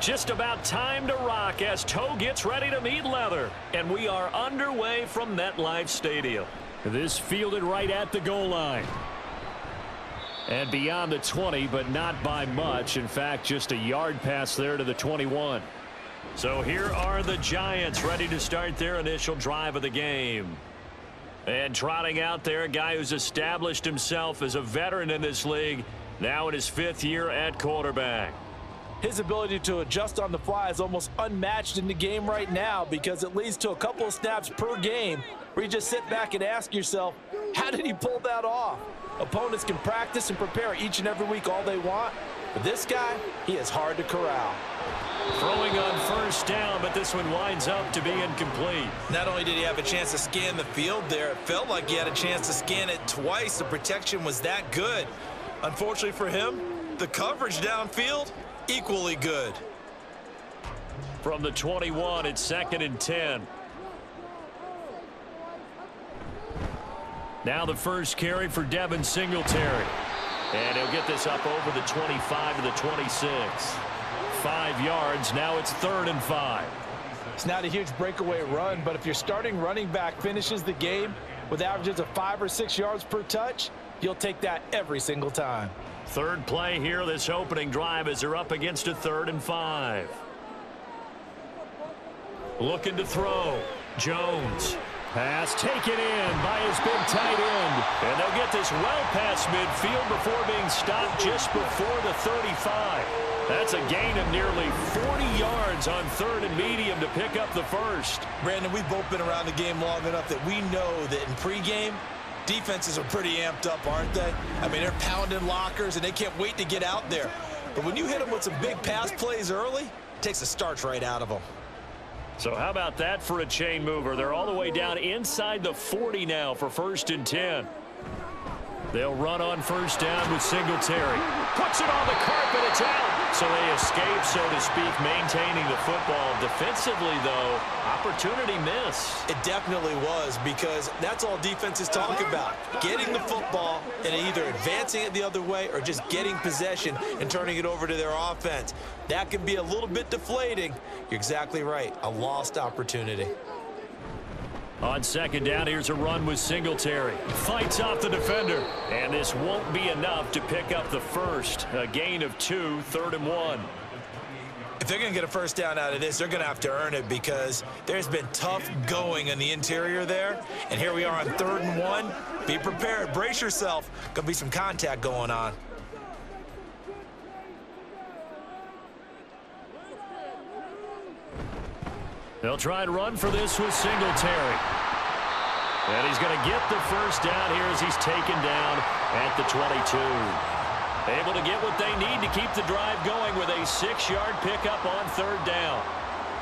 just about time to rock as toe gets ready to meet leather. And we are underway from MetLife Stadium. This fielded right at the goal line. And beyond the 20, but not by much. In fact, just a yard pass there to the 21. So here are the Giants ready to start their initial drive of the game. And trotting out there, a guy who's established himself as a veteran in this league, now in his 5th year at quarterback. His ability to adjust on the fly is almost unmatched in the game right now because it leads to a couple of snaps per game where you just sit back and ask yourself, how did he pull that off? Opponents can practice and prepare each and every week all they want, but this guy, he is hard to corral. Throwing on first down, but this one winds up to be incomplete. Not only did he have a chance to scan the field there, it felt like he had a chance to scan it twice. The protection was that good. Unfortunately for him, the coverage downfield, equally good. From the 21, it's 2nd and 10. Now the first carry for Devin Singletary. And he'll get this up over the 25 to the 26. 5 yards. Now it's 3rd and 5. It's not a huge breakaway run, but if your starting running back finishes the game with averages of 5 or 6 yards per touch, you'll take that every single time. Third play here, this opening drive, as they're up against a 3rd and 5. Looking to throw. Jones. Pass taken in by his big tight end. And they'll get this well past midfield before being stopped just before the 35. That's a gain of nearly 40 yards on 3rd and medium to pick up the first. Brandon, we've both been around the game long enough that we know that in pregame, defenses are pretty amped up, aren't they? I mean, they're pounding lockers, and they can't wait to get out there. But when you hit them with some big pass plays early, it takes the starch right out of them. So how about that for a chain mover? They're all the way down inside the 40 now for 1st and 10. They'll run on first down with Singletary. Puts it on the carpet. It's out. So they escape, so to speak, maintaining the football. Defensively, though, opportunity miss. It definitely was, because that's all defenses talk about. Getting the football and either advancing it the other way or just getting possession and turning it over to their offense. That can be a little bit deflating. You're exactly right. A lost opportunity. On 2nd down, here's a run with Singletary. Fights off the defender. And this won't be enough to pick up the first. A gain of 2, 3rd and 1. If they're going to get a first down out of this, they're going to have to earn it, because there's been tough going in the interior there. And here we are on 3rd and 1. Be prepared. Brace yourself. Going to be some contact going on. They'll try and run for this with Singletary. And he's going to get the first down here as he's taken down at the 22. Able to get what they need to keep the drive going with a 6-yard pickup on 3rd down.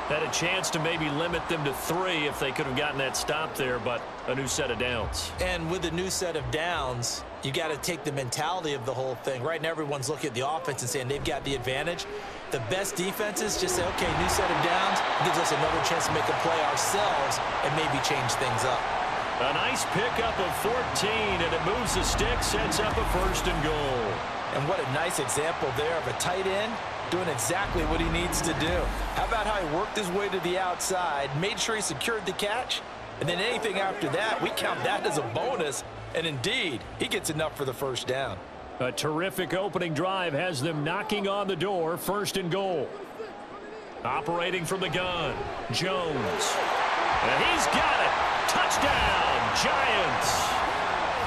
Had a chance to maybe limit them to 3 if they could have gotten that stop there, but a new set of downs. And with a new set of downs, you got to take the mentality of the whole thing. Right now, everyone's looking at the offense and saying they've got the advantage. The best defenses just say, okay, new set of downs, gives us another chance to make a play ourselves and maybe change things up. A nice pickup of 14, and it moves the stick, sets up a 1st and goal. And what a nice example there of a tight end doing exactly what he needs to do. How about how he worked his way to the outside, made sure he secured the catch, and then anything after that, we count that as a bonus. And indeed, he gets enough for the first down. A terrific opening drive has them knocking on the door. 1st and goal. Operating from the gun, Jones. And he's got it. Touchdown, Giants.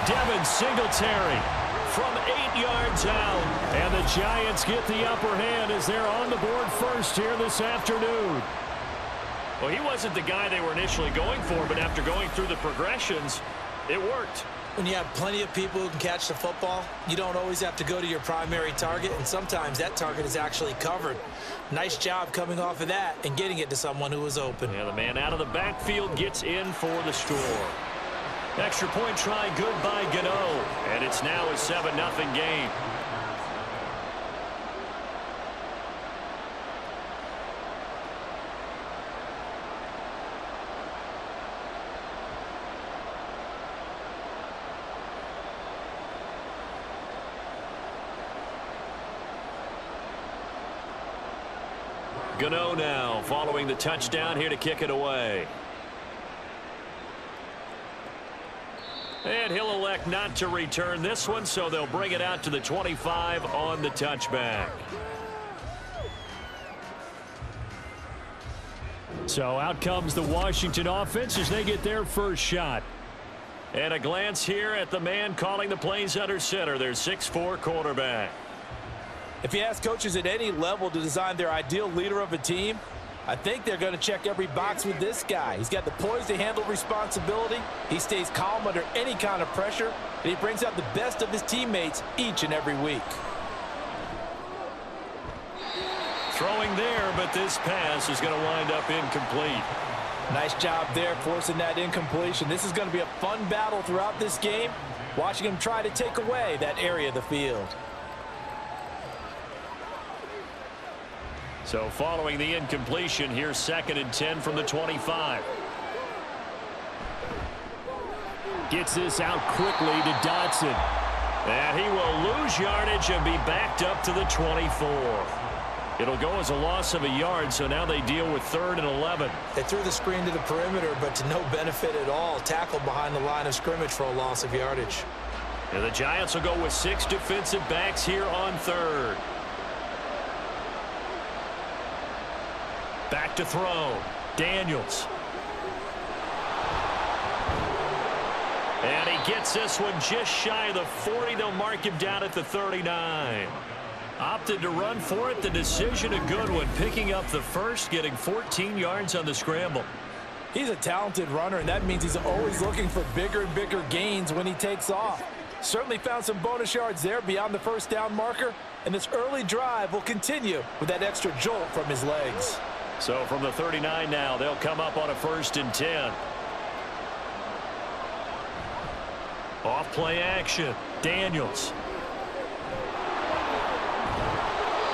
Devin Singletary from 8 yards out. And the Giants get the upper hand as they're on the board first here this afternoon. Well, he wasn't the guy they were initially going for, but after going through the progressions, it worked. When you have plenty of people who can catch the football, you don't always have to go to your primary target, and sometimes that target is actually covered. Nice job coming off of that and getting it to someone who was open. Yeah, the man out of the backfield gets in for the score. Extra point try good by Gano, and it's now a 7-0 game. Gano now following the touchdown here to kick it away. And he'll elect not to return this one, so they'll bring it out to the 25 on the touchback. So out comes the Washington offense as they get their first shot. And a glance here at the man calling the plays under center, their 6'4" quarterback. If you ask coaches at any level to design their ideal leader of a team, I think they're going to check every box with this guy. He's got the poise to handle responsibility. He stays calm under any kind of pressure, and he brings out the best of his teammates each and every week. Throwing there, but this pass is going to wind up incomplete. Nice job there forcing that incompletion. This is going to be a fun battle throughout this game, watching him try to take away that area of the field. So following the incompletion, here's 2nd and 10 from the 25. Gets this out quickly to Dotson. And he will lose yardage and be backed up to the 24. It'll go as a loss of a yard, so now they deal with 3rd and 11. They threw the screen to the perimeter, but to no benefit at all. Tackled behind the line of scrimmage for a loss of yardage. And the Giants will go with 6 defensive backs here on 3rd. Back to throw. Daniels. And he gets this one just shy of the 40. They'll mark him down at the 39. Opted to run for it. The decision a good one. Picking up the first, getting 14 yards on the scramble. He's a talented runner, and that means he's always looking for bigger and bigger gains when he takes off. Certainly found some bonus yards there beyond the first down marker, and this early drive will continue with that extra jolt from his legs. So from the 39 now, they'll come up on a 1st and 10. Off play action. Daniels.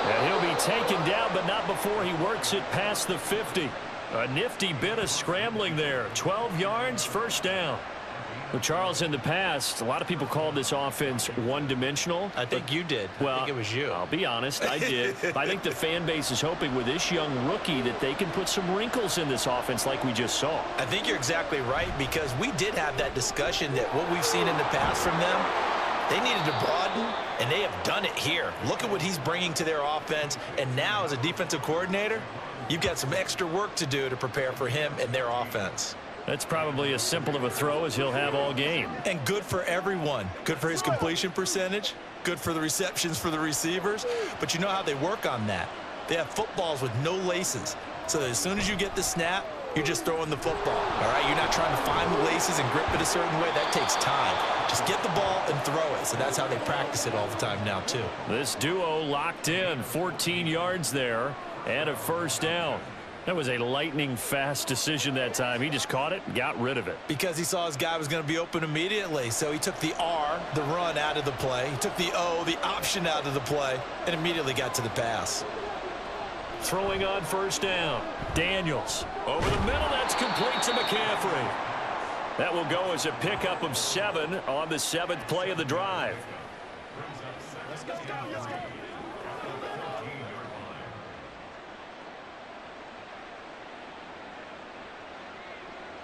And he'll be taken down, but not before he works it past the 50. A nifty bit of scrambling there. 12 yards, 1st down. Well, Charles, in the past, a lot of people called this offense one-dimensional. I think you did. Well, I think it was you. I'll be honest, I did. I think the fan base is hoping with this young rookie that they can put some wrinkles in this offense like we just saw. I think you're exactly right, because we did have that discussion that what we've seen in the past from them, they needed to broaden, and they have done it here. Look at what he's bringing to their offense, and now as a defensive coordinator, you've got some extra work to do to prepare for him and their offense. That's probably as simple of a throw as he'll have all game. And good for everyone. Good for his completion percentage. Good for the receptions for the receivers. But you know how they work on that. They have footballs with no laces. So that as soon as you get the snap, you're just throwing the football. All right? You're not trying to find the laces and grip it a certain way. That takes time. Just get the ball and throw it. So that's how they practice it all the time now, too. This duo locked in. 14 yards there and a 1st down. That was a lightning-fast decision that time. He just caught it and got rid of it. Because he saw his guy was going to be open immediately. So he took the R, the run, out of the play. He took the O, the option, out of the play, and immediately got to the pass. Throwing on 1st down. Daniels. Over the middle, that's complete to McCaffrey. That will go as a pickup of 7 on the 7th play of the drive.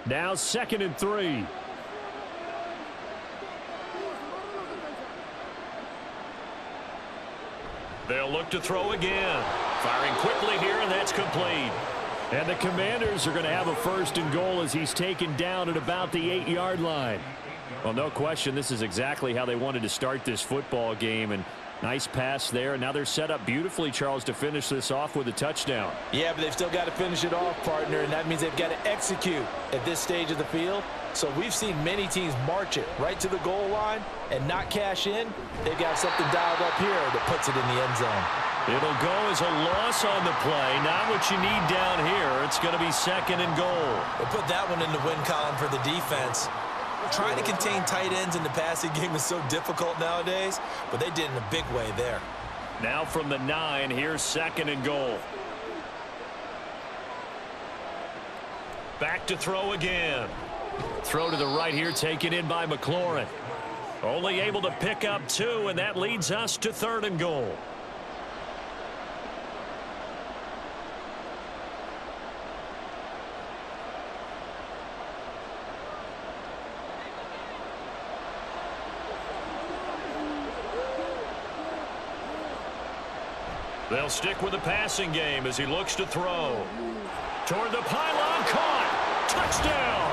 Now 2nd and 3. They'll look to throw again. Firing quickly here, and that's complete. And the Commanders are going to have a 1st and goal as he's taken down at about the 8-yard line. Well, no question, this is exactly how they wanted to start this football game. And nice pass there. Now they're set up beautifully, Charles, to finish this off with a touchdown. Yeah, but they've still got to finish it off, partner, and that means they've got to execute at this stage of the field. So we've seen many teams march it right to the goal line and not cash in. They've got something dialed up here that puts it in the end zone. It'll go as a loss on the play. Not what you need down here. It's going to be 2nd and goal. We'll put that one in the win column for the defense. Trying to contain tight ends in the passing game is so difficult nowadays, but they did in a big way there. Now from the 9, here's 2nd and goal. Back to throw again. Throw to the right here, taken in by McLaurin. Only able to pick up 2, and that leads us to 3rd and goal. They'll stick with the passing game as he looks to throw. Toward the pylon, caught. Touchdown.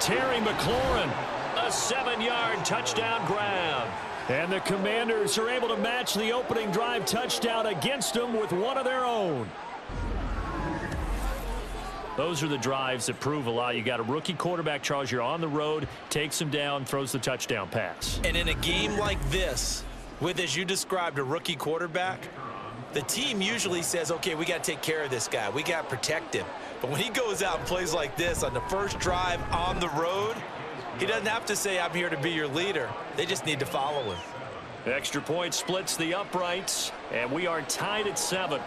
Terry McLaurin, a 7-yard touchdown grab. And the Commanders are able to match the opening drive touchdown against them with one of their own. Those are the drives that prove a lot. You got a rookie quarterback, Charles. You're on the road, takes him down, throws the touchdown pass. And in a game like this, with, as you described, a rookie quarterback, the team usually says, okay, we got to take care of this guy. We got to protect him. But when he goes out and plays like this on the first drive on the road, he doesn't have to say, I'm here to be your leader. They just need to follow him. Extra point splits the uprights, and we are tied at 7.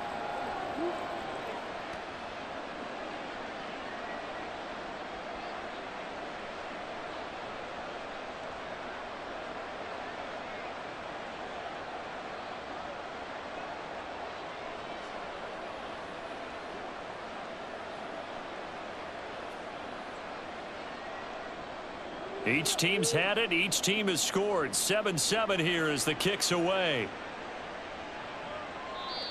Each team's had it. Each team has scored. 7-7 here as the kick's away.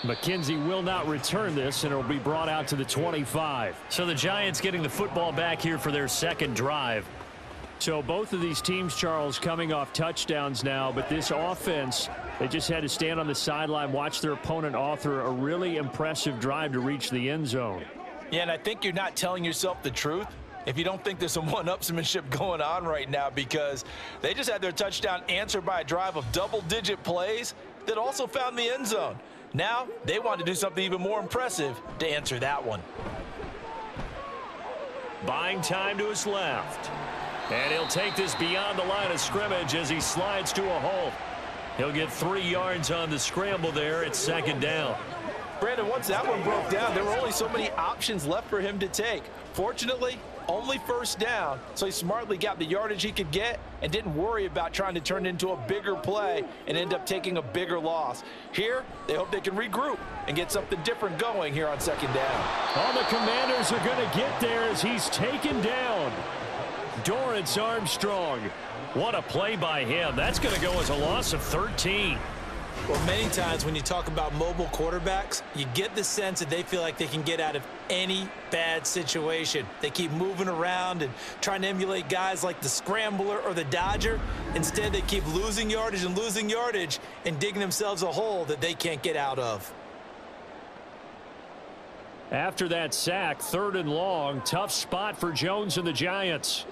McKenzie will not return this, and it'll be brought out to the 25. So the Giants getting the football back here for their second drive. So both of these teams, Charles, coming off touchdowns now, but this offense, they just had to stand on the sideline, watch their opponent author a really impressive drive to reach the end zone. Yeah, and I think you're not telling yourself the truth if you don't think there's some one-upsmanship going on right now, because they just had their touchdown answered by a drive of double-digit plays that also found the end zone. Now they want to do something even more impressive to answer that one. Buying time to his left. And he'll take this beyond the line of scrimmage as he slides to a hole. He'll get 3 yards on the scramble there. It's second down. Brandon, once that one broke down, there were only so many options left for him to take. Fortunately, only first down, so he smartly got the yardage he could get and didn't worry about trying to turn it into a bigger play and end up taking a bigger loss. Here, they hope they can regroup and get something different going here on second down. All the Commanders are going to get there as he's taken down. Dorrance Armstrong. What a play by him. That's going to go as a loss of 13. Well, many times when you talk about mobile quarterbacks, you get the sense that they feel like they can get out of any bad situation. They keep moving around and trying to emulate guys like the Scrambler or the Dodger. Instead, they keep losing yardage and digging themselves a hole that they can't get out of. After that sack, 3rd and long, tough spot for Jones and the Giants.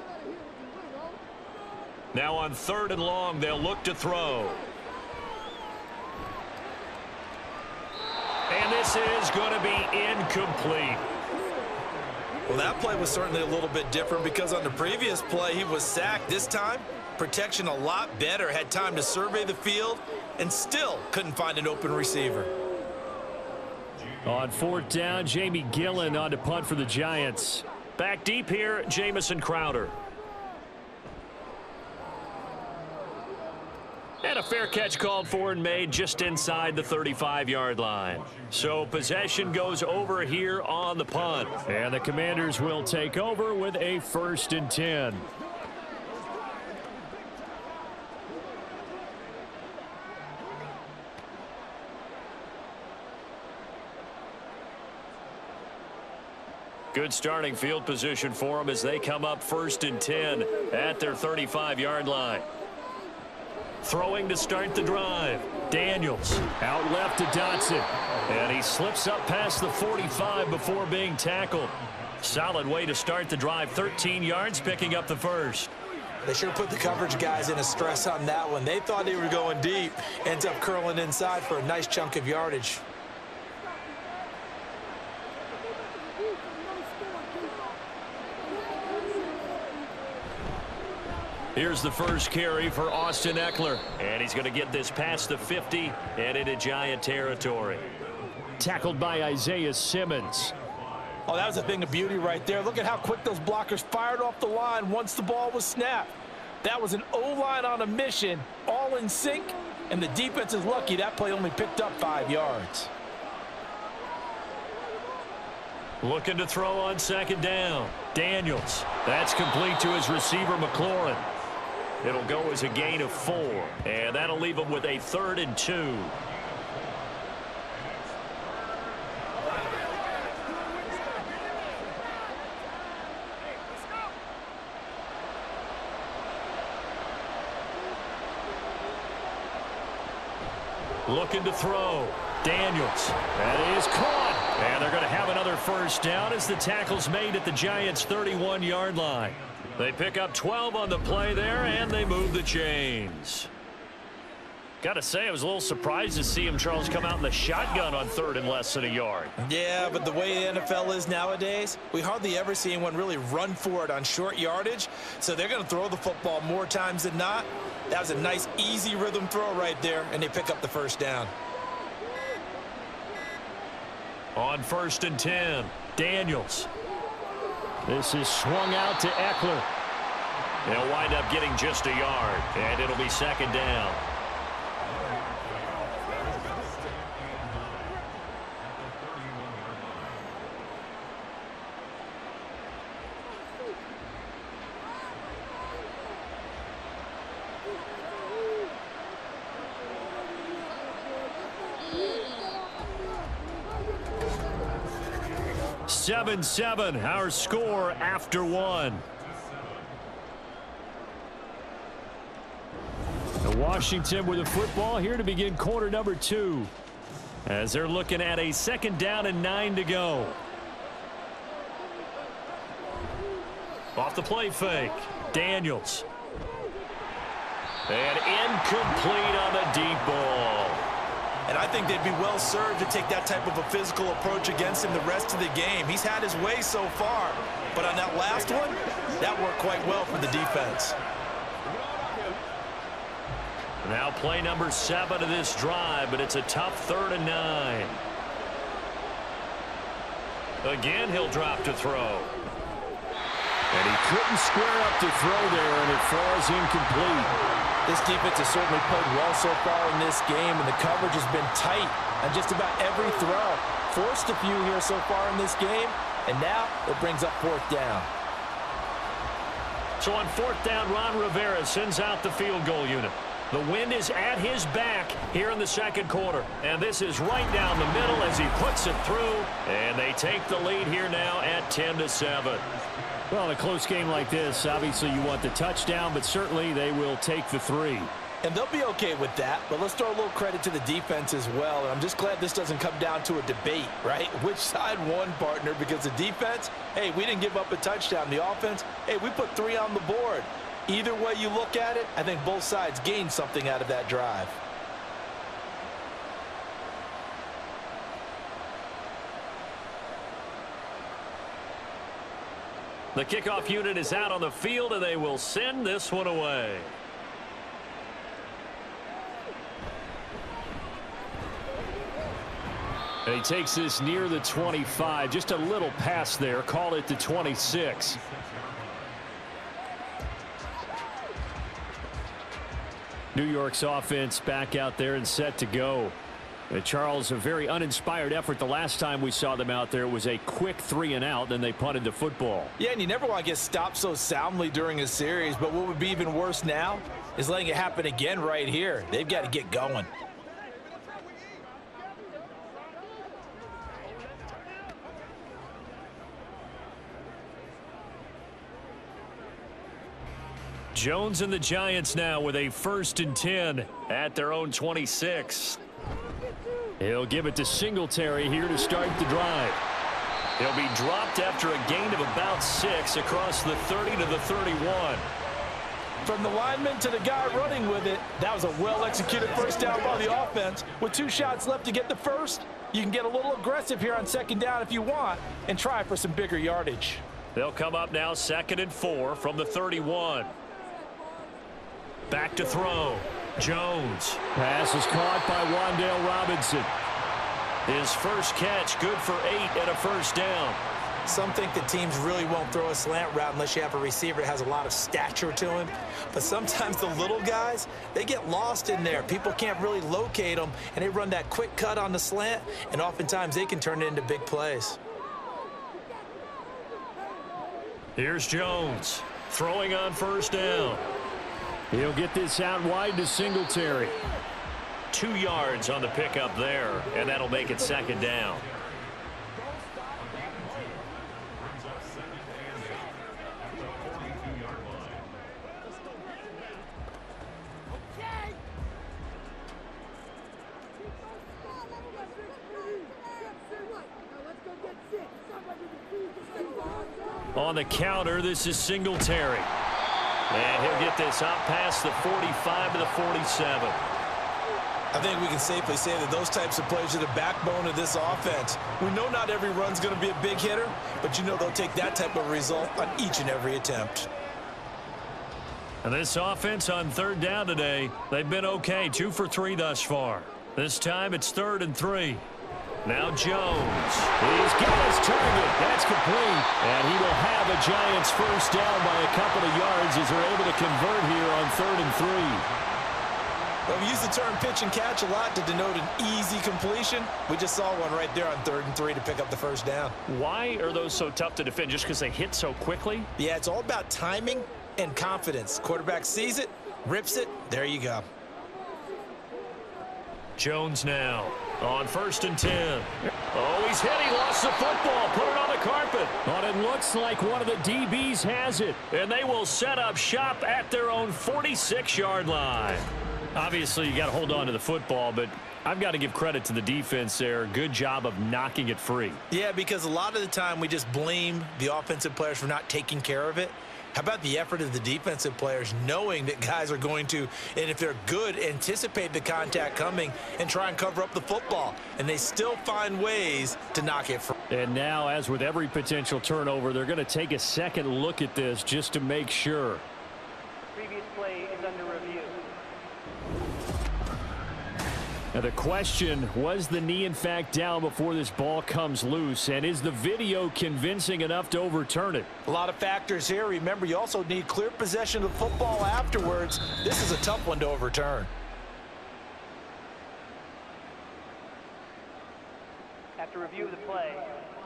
Now on 3rd and long, they'll look to throw. And this is going to be incomplete. Well, that play was certainly a little bit different because on the previous play, he was sacked. This time, protection a lot better. Had time to survey the field and still couldn't find an open receiver. On 4th down, Jamie Gillen on to punt for the Giants. Back deep here, Jamison Crowder. And a fair catch called for and made just inside the 35-yard line. So possession goes over here on the punt. And the Commanders will take over with a 1st and 10. Good starting field position for them as they come up 1st and 10 at their 35-yard line. Throwing to start the drive. Daniels out left to Dotson. And he slips up past the 45 before being tackled. Solid way to start the drive. 13 yards, picking up the first. They sure put the coverage guys in a stress on that one. They thought they were going deep. Ends up curling inside for a nice chunk of yardage. Here's the first carry for Austin Eckler. And he's going to get this past the 50 and into Giant territory. Tackled by Isaiah Simmons. Oh, that was a thing of beauty right there. Look at how quick those blockers fired off the line once the ball was snapped. That was an O-line on a mission, all in sync, and the defense is lucky that play only picked up 5 yards. Looking to throw on 2nd down. Daniels. That's complete to his receiver, McLaurin. It'll go as a gain of 4, and that'll leave him with a 3rd and 2. Looking to throw. Daniels. That is caught. And they're going to have another first down as the tackle's made at the Giants' 31-yard line. They pick up 12 on the play there, and they move the chains. Got to say, I was a little surprised to see him, Charles, come out in the shotgun on third and less than a yard. Yeah, but the way the NFL is nowadays, we hardly ever see anyone really run for it on short yardage. So they're going to throw the football more times than not. That was a nice, easy rhythm throw right there, and they pick up the first down. On 1st and 10, Daniels. This is swung out to Eckler. They'll wind up getting just a yard, and it'll be second down. Seven, our score after one. Washington with the football here to begin quarter number 2. As they're looking at a second down and 9 to go. Off the play fake. Daniels. And incomplete on the deep ball. And I think they'd be well served to take that type of a physical approach against him the rest of the game. He's had his way so far, but on that last one, that worked quite well for the defense. Now play number 7 of this drive, but it's a tough 3rd and 9. Again, he'll drop to throw. And he couldn't square up to throw there, and it falls incomplete. This defense has certainly played well so far in this game, and the coverage has been tight on just about every throw. Forced a few here so far in this game, and now it brings up 4th down. So on 4th down, Ron Rivera sends out the field goal unit. The wind is at his back here in the second quarter. And this is right down the middle as he puts it through. And they take the lead here now at 10-7. Well, in a close game like this, obviously you want the touchdown, but certainly they will take the 3. And they'll be okay with that, but let's throw a little credit to the defense as well. And I'm just glad this doesn't come down to a debate, right? Which side won, partner? Because the defense, hey, we didn't give up a touchdown. The offense, hey, we put 3 on the board. Either way you look at it, I think both sides gained something out of that drive. The kickoff unit is out on the field, and they will send this one away. And he takes this near the 25. Just a little pass there. Call it the 26. New York's offense back out there and set to go. Charles, a very uninspired effort the last time we saw them out there. It was a quick 3 and out, then they punted the football. Yeah, and you never want to get stopped so soundly during a series, but what would be even worse now is letting it happen again right here. They've got to get going. Jones and the Giants now with a 1st and 10 at their own 26. He'll give it to Singletary here to start the drive. He'll be dropped after a gain of about 6 across the 30 to the 31. From the lineman to the guy running with it, that was a well-executed first down by the offense. With 2 shots left to get the first, you can get a little aggressive here on 2nd down if you want and try for some bigger yardage. They'll come up now 2nd and 4 from the 31. Back to throw. Jones. Pass is caught by Wan'Dale Robinson. His first catch, good for 8 and a first down. Some think that teams really won't throw a slant route unless you have a receiver that has a lot of stature to him. But sometimes the little guys, they get lost in there. People can't really locate them, and they run that quick cut on the slant, and oftentimes they can turn it into big plays. Here's Jones throwing on first down. He'll get this out wide to Singletary. 2 yards on the pickup there, and that'll make it 2nd down. On the counter, this is Singletary. And he'll get this out past the 45 to the 47. I think we can safely say that those types of plays are the backbone of this offense. We know not every run's going to be a big hitter, but you know they'll take that type of result on each and every attempt. And this offense on third down today, they've been okay, 2 for 3 thus far. This time it's 3rd and 3. Now Jones. He's got his target. That's complete. And he will have a Giants first down by a couple of yards as they're able to convert here on 3rd and 3. Well, we use the term pitch and catch a lot to denote an easy completion. We just saw one right there on 3rd and 3 to pick up the first down. Why are those so tough to defend? Just because they hit so quickly? Yeah, it's all about timing and confidence. Quarterback sees it, rips it, there you go. Jones now on 1st and 10. Oh, he's hit. He lost the football. Put it on the carpet. But it looks like one of the DBs has it. And they will set up shop at their own 46-yard line. Obviously, you got to hold on to the football, but I've got to give credit to the defense there. Good job of knocking it free. Yeah, because a lot of the time we just blame the offensive players for not taking care of it. How about the effort of the defensive players knowing that guys are going to, and if they're good, anticipate the contact coming and try and cover up the football. And they still find ways to knock it free. And now, as with every potential turnover, they're going to take a second look at this just to make sure. Previous play is under review. Now the question, was the knee in fact down before this ball comes loose? And is the video convincing enough to overturn it? A lot of factors here. Remember, you also need clear possession of the football afterwards. This is a tough one to overturn. After review of the play,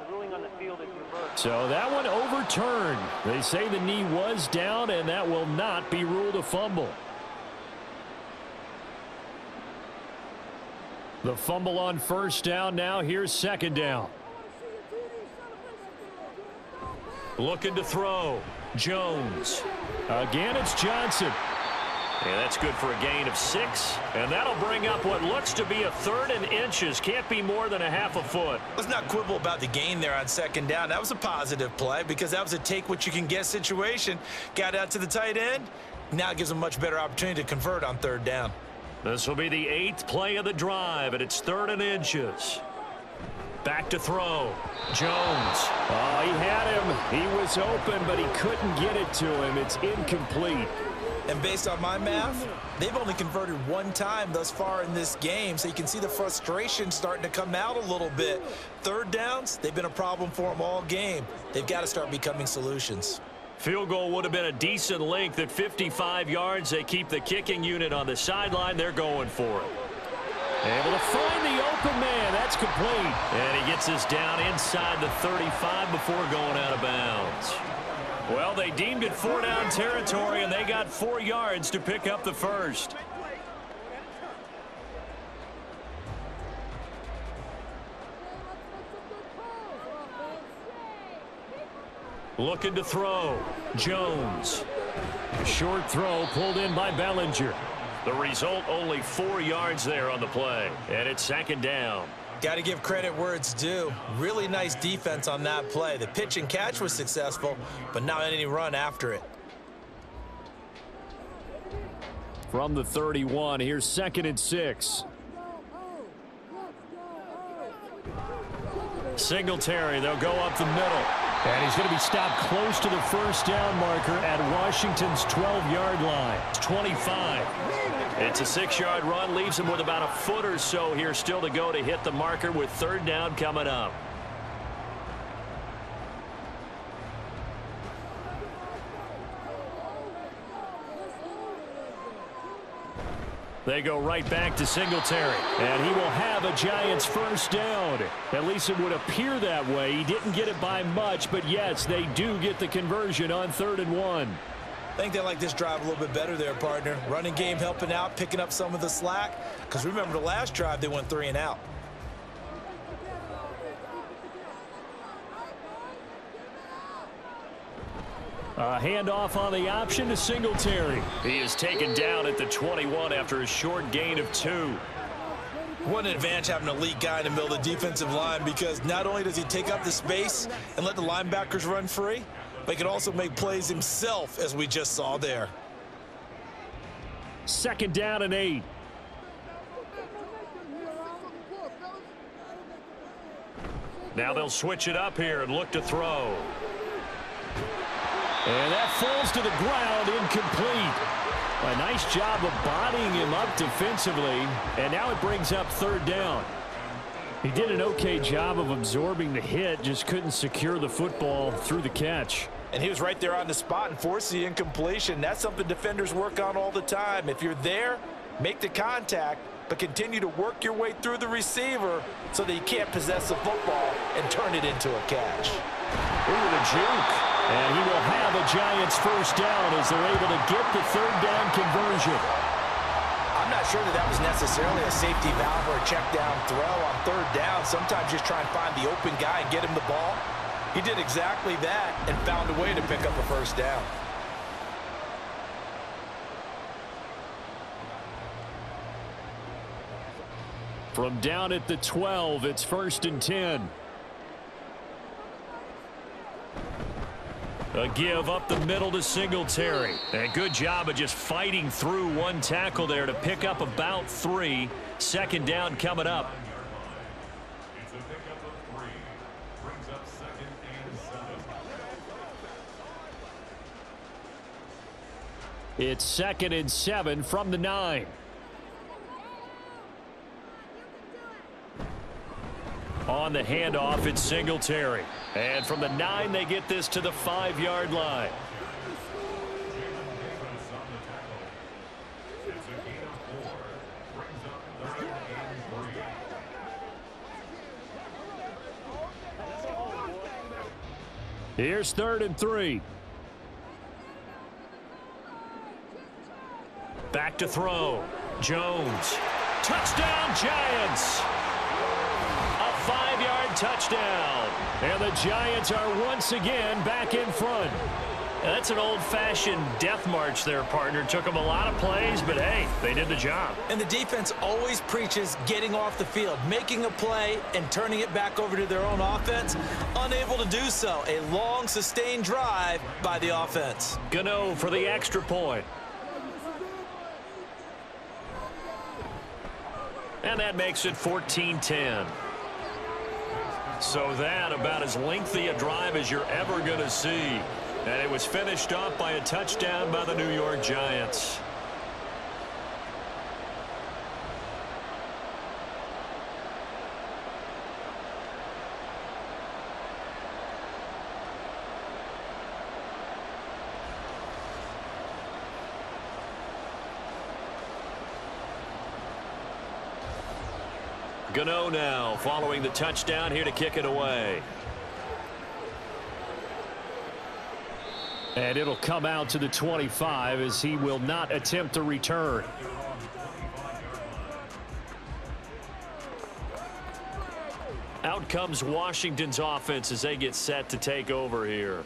the ruling on the field is reversed. So that one overturned. They say the knee was down, and that will not be ruled a fumble. The fumble on first down. Now here's 2nd down. Looking to throw. Jones. Again, it's Johnson. And that's good for a gain of 6. And that'll bring up what looks to be a 3rd and inches. Can't be more than a half a foot. Let's not quibble about the gain there on 2nd down. That was a positive play because that was a take-what-you-can-get situation. Got out to the tight end. Now it gives them a much better opportunity to convert on 3rd down. This will be the 8th play of the drive, and it's 3rd and inches. Back to throw. Jones. Oh, he had him. He was open, but he couldn't get it to him. It's incomplete. And based on my math, they've only converted 1 time thus far in this game, so you can see the frustration starting to come out a little bit. 3rd downs, they've been a problem for them all game. They've got to start becoming solutions. Field goal would have been a decent length at 55 yards. They keep the kicking unit on the sideline. They're going for it. Able to find the open man. That's complete. And he gets us down inside the 35 before going out of bounds. Well, they deemed it 4-down territory, and they got 4 yards to pick up the first. Looking to throw. Jones. A short throw pulled in by Bellinger. The result, only 4 yards there on the play. And it's 2nd down. Got to give credit where it's due. Really nice defense on that play. The pitch and catch was successful, but not any run after it. From the 31, here's 2nd and 6. Singletary, they'll go up the middle. And he's going to be stopped close to the first down marker at Washington's 12-yard line. It's 25. It's a 6-yard run, leaves him with about a foot or so here still to go to hit the marker with 3rd down coming up. They go right back to Singletary, and he will have a Giants first down. At least it would appear that way. He didn't get it by much, but yes, they do get the conversion on 3rd and 1. I think they like this drive a little bit better there, partner. Running game helping out, picking up some of the slack. Because remember the last drive, they went 3 and out. A handoff on the option to Singletary. He is taken down at the 21 after a short gain of 2. What an advantage having an elite guy in the middle of the defensive line, because not only does he take up the space and let the linebackers run free, but he can also make plays himself, as we just saw there. 2nd down and 8. Now they'll switch it up here and look to throw. And that falls to the ground, incomplete. A nice job of bodying him up defensively, and now it brings up 3rd down. He did an okay job of absorbing the hit, just couldn't secure the football through the catch. And he was right there on the spot and forced the incompletion. That's something defenders work on all the time. If you're there, make the contact, but continue to work your way through the receiver so that you can't possess the football and turn it into a catch. Ooh, the juke. And he will have a Giants 1st down as they're able to get the 3rd down conversion. I'm not sure that was necessarily a safety valve or a check down throw on 3rd down. Sometimes just try and find the open guy and get him the ball. He did exactly that and found a way to pick up a 1st down. From down at the 12, it's 1st and 10. A give up the middle to Singletary. And a good job of just fighting through one tackle there to pick up about 3. 2nd down coming up. It's 2nd and 7 from the 9. On the handoff, it's Singletary. And from the 9, they get this to the 5-yard line. Here's 3rd and 3. Back to throw. Jones. Touchdown, Giants. 5-yard touchdown. And the Giants are once again back in front. Now, that's an old-fashioned death march there, partner. Took them a lot of plays, but hey, they did the job. And the defense always preaches getting off the field, making a play, and turning it back over to their own offense. Unable to do so. A long, sustained drive by the offense. Gano for the extra point. And that makes it 14-10. So that about as lengthy a drive as you're ever going to see. And it was finished off by a touchdown by the New York Giants. Gano now following the touchdown here to kick it away. And it'll come out to the 25 as he will not attempt to return. Out comes Washington's offense as they get set to take over here.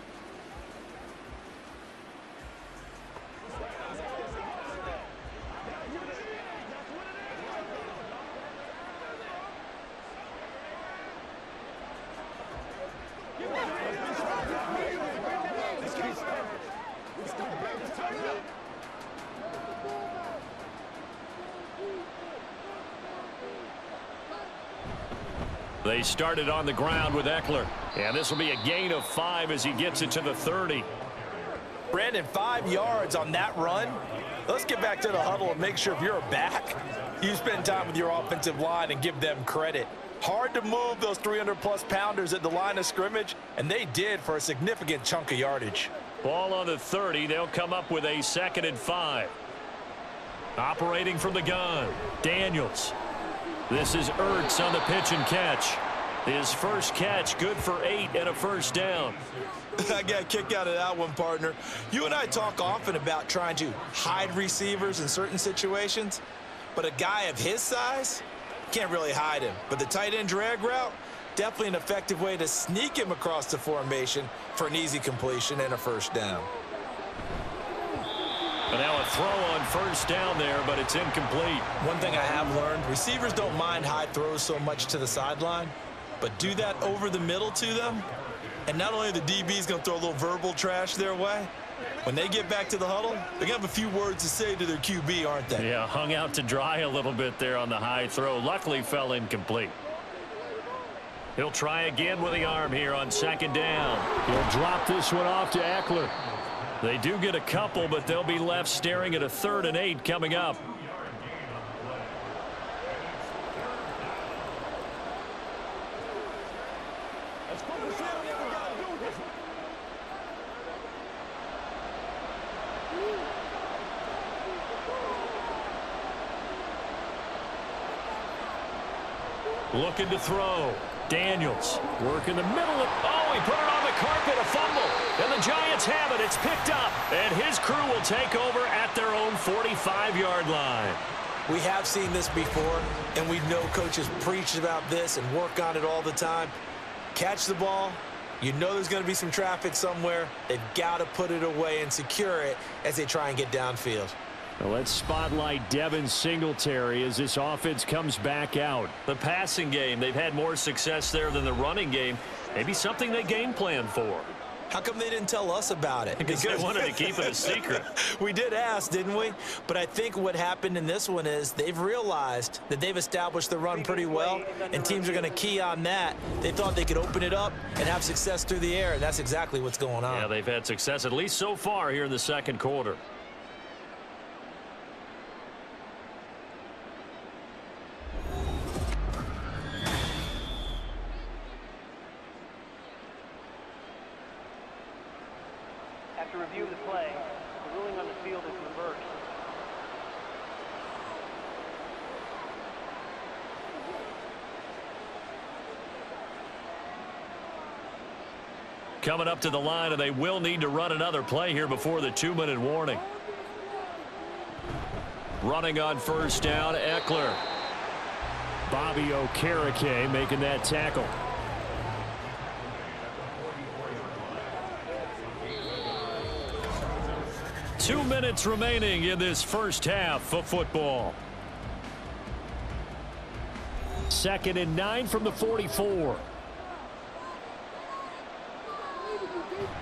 They started on the ground with Eckler. And this will be a gain of 5 as he gets it to the 30. Brandon, 5 yards on that run. Let's get back to the huddle and make sure if you're a back, you spend time with your offensive line and give them credit. Hard to move those 300-plus pounders at the line of scrimmage, and they did for a significant chunk of yardage. Ball on the 30. They'll come up with a 2nd and 5. Operating from the gun, Daniels. This is Ertz on the pitch and catch. His first catch, good for 8 and a 1st down. I got a kick out of that one, partner. You and I talk often about trying to hide receivers in certain situations, but a guy of his size can't really hide him. But the tight end drag route, definitely an effective way to sneak him across the formation for an easy completion and a 1st down. And now a throw on 1st down there, but it's incomplete. One thing I have learned, receivers don't mind high throws so much to the sideline, but do that over the middle to them, And not only are the DBs going to throw a little verbal trash their way, when they get back to the huddle, they're going to have a few words to say to their QB, aren't they? Yeah, hung out to dry a little bit there on the high throw. Luckily fell incomplete. He'll try again with the arm here on second down. He'll drop this one off to Eckler. They do get a couple, but they'll be left staring at a 3rd and 8 coming up. Looking to throw. Daniels working the middle of, oh, he put it on the carpet, a fumble, and the Giants have it. It's picked up, and his crew will take over at their own 45-yard line. We have seen this before, and we know coaches preach about this and work on it all the time. Catch the ball. You know there's going to be some traffic somewhere. They've got to put it away and secure it as they try and get downfield. Well, let's spotlight Devin Singletary as this offense comes back out. The passing game, they've had more success there than the running game. Maybe something they game plan for. How come they didn't tell us about it? Because they wanted to keep it a secret. We did ask, didn't we? But I think what happened in this one is they've realized that they've established the run pretty well, and teams are going to key on that. They thought they could open it up and have success through the air, and that's exactly what's going on. Yeah, they've had success, at least so far here in the second quarter. After review of the play, the ruling on the field is reversed. Coming up to the line, and they will need to run another play here before the 2-minute warning. Running on first down, Eckler. Bobby Okereke making that tackle. Two minutes remaining in this first half of football. 2nd and 9 from the 44.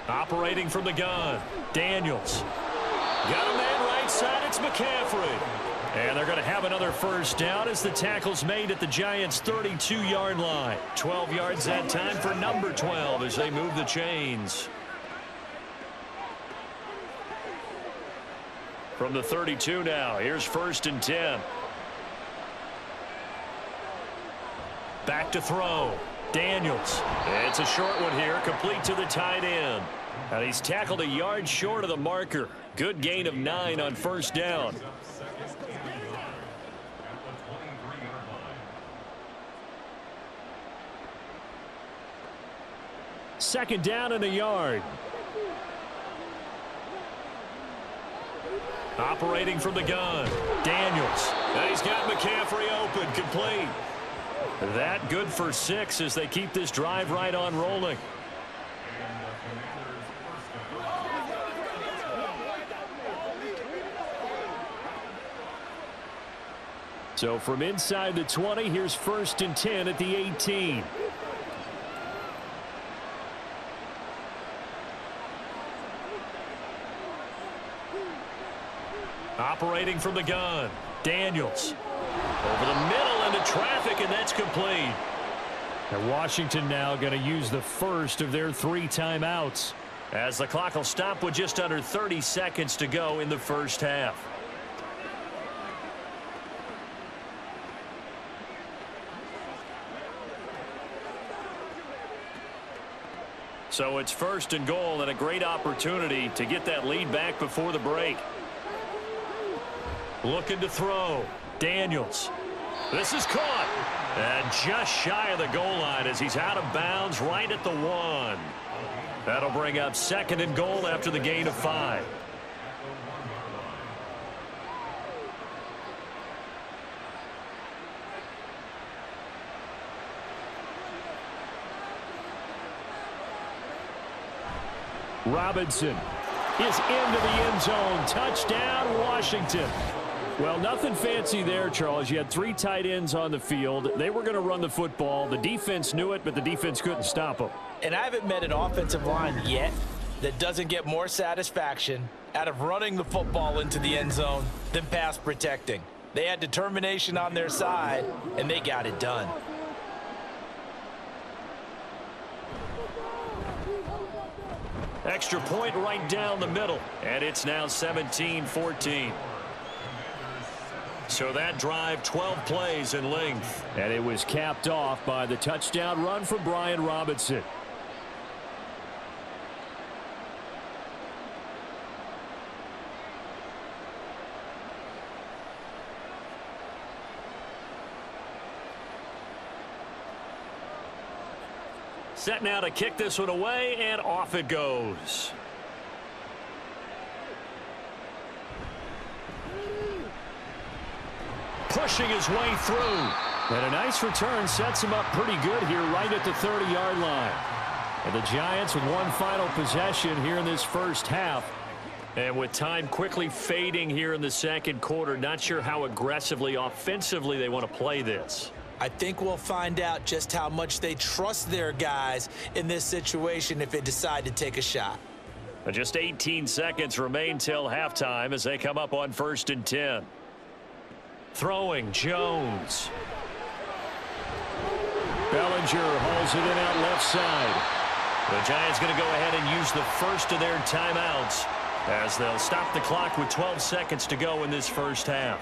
Operating from the gun, Daniels. Got a man right side, it's McCaffrey. And they're going to have another first down as the tackle's made at the Giants' 32-yard line. 12 yards that time for number 12 as they move the chains. From the 32 now, here's 1st and 10. Back to throw. Daniels. It's a short one here, complete to the tight end. And he's tackled a yard short of the marker. Good gain of 9 on first down. Second down and a yard. Operating from the gun, Daniels. And he's got McCaffrey open, complete. That good for 6 as they keep this drive right on rolling. So from inside the 20, here's 1st and 10 at the 18. Operating from the gun, Daniels. Over the middle into traffic, and that's complete. And Washington now going to use the first of their 3 timeouts, as the clock will stop with just under 30 seconds to go in the first half. So it's 1st and goal, and a great opportunity to get that lead back before the break. Looking to throw. Daniels. This is caught. And just shy of the goal line as he's out of bounds right at the 1. That'll bring up 2nd and goal after the gain of 5. Robinson is into the end zone. Touchdown, Washington. Well, nothing fancy there, Charles. You had 3 tight ends on the field. They were going to run the football. The defense knew it, but the defense couldn't stop them. And I haven't met an offensive line yet that doesn't get more satisfaction out of running the football into the end zone than pass protecting. They had determination on their side, and they got it done. Extra point right down the middle, and it's now 17-14. So that drive, 12 plays in length, and it was capped off by the touchdown run from Brian Robinson. Set now to kick this one away, and off it goes. Pushing his way through. And a nice return sets him up pretty good here right at the 30-yard line. And the Giants with one final possession here in this first half. And with time quickly fading here in the second quarter, not sure how aggressively, offensively they want to play this. I think we'll find out just how much they trust their guys in this situation if they decide to take a shot. And just 18 seconds remain till halftime as they come up on 1st and 10. Throwing, Jones. Bellinger hauls it in out left side. The Giants going to go ahead and use the first of their timeouts as they'll stop the clock with 12 seconds to go in this first half.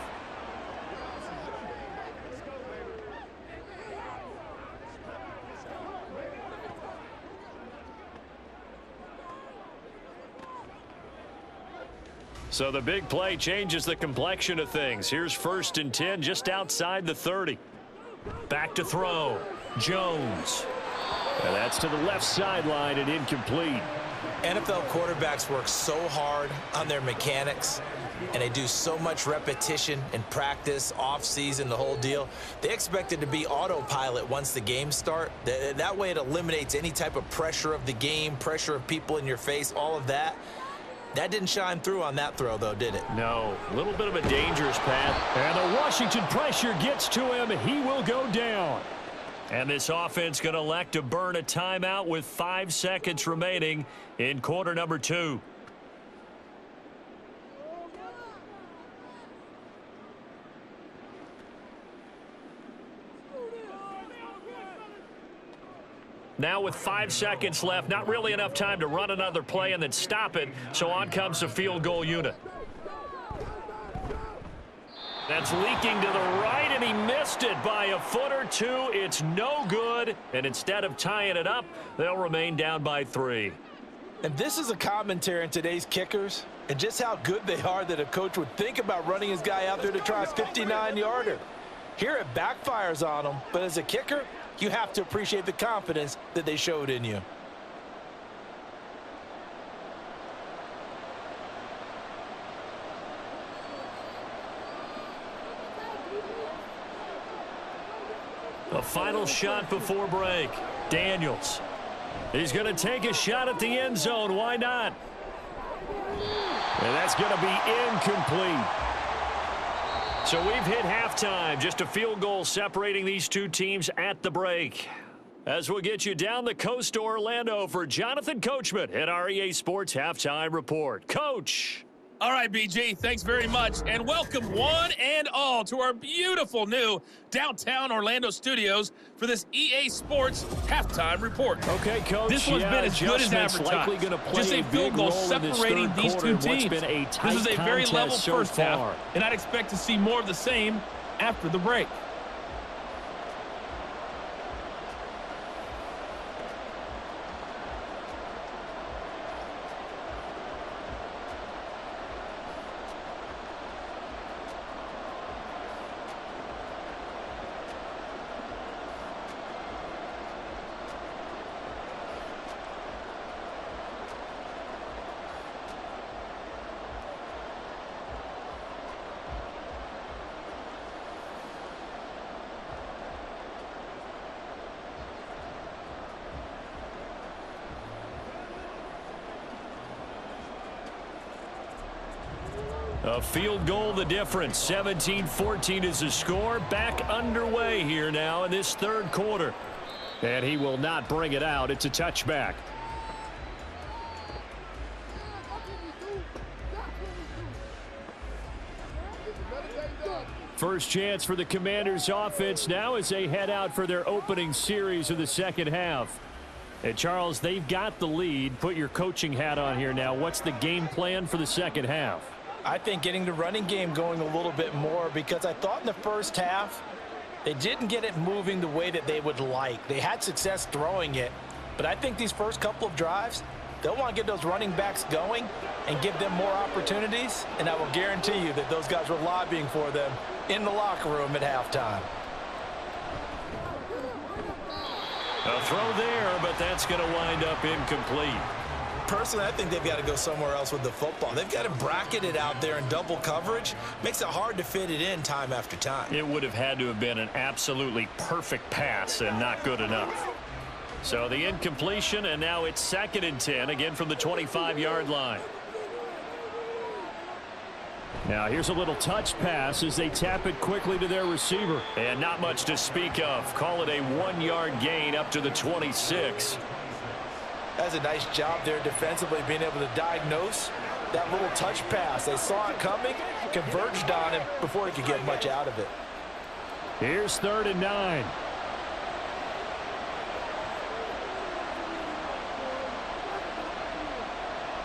So the big play changes the complexion of things. Here's 1st and 10 just outside the 30. Back to throw. Jones. And that's to the left sideline and incomplete. NFL quarterbacks work so hard on their mechanics, and they do so much repetition in practice, off-season, the whole deal. They expect it to be autopilot once the games start. That way it eliminates any type of pressure of the game, pressure of people in your face, all of that. That didn't shine through on that throw, though, did it? No. A little bit of a dangerous path. And the Washington pressure gets to him. He will go down. And this offense going to elect to burn a timeout with 5 seconds remaining in quarter number 2. Now with 5 seconds left, not really enough time to run another play and then stop it. So on comes the field goal unit. That's leaking to the right, and he missed it by a foot or two. It's no good, and instead of tying it up, they'll remain down by 3. And this is a commentary on today's kickers and just how good they are that a coach would think about running his guy out there to try a 59-yarder. Here it backfires on him, but as a kicker, you have to appreciate the confidence that they showed in you. A final shot before break. Daniels. He's going to take a shot at the end zone. Why not? And that's going to be incomplete. So we've hit halftime. Just a field goal separating these two teams at the break. As we'll get you down the coast to Orlando for Jonathan Coachman at our EA Sports Halftime Report. Coach. All right, BG, thanks very much, and welcome one and all to our beautiful new downtown Orlando studios for this EA Sports Halftime Report. Okay, Coach. This one's been as good as advertised. Just a field goal separating these two teams. This is a very level first half, and I'd expect to see more of the same after the break. A field goal the difference. 17-14 is the score. Back underway here now in this third quarter. And he will not bring it out. It's a touchback. First chance for the Commanders offense now as they head out for their opening series of the second half. And Charles, they've got the lead. Put your coaching hat on here now. What's the game plan for the second half? I think getting the running game going a little bit more, because I thought in the first half they didn't get it moving the way that they would like. They had success throwing it, but I think these first couple of drives, they'll want to get those running backs going and give them more opportunities, and I will guarantee you that those guys were lobbying for them in the locker room at halftime. A throw there, but that's going to wind up incomplete. Personally, I think they've got to go somewhere else with the football. They've got to bracket it out there in double coverage. Makes it hard to fit it in time after time. It would have had to have been an absolutely perfect pass and not good enough. So the incompletion, and now it's 2nd and 10, again from the 25-yard line. Now here's a little touch pass as they tap it quickly to their receiver. And not much to speak of. Call it a 1-yard gain up to the 26. That's a nice job there defensively, being able to diagnose that little touch pass. They saw it coming, converged on him before he could get much out of it. Here's 3rd and 9.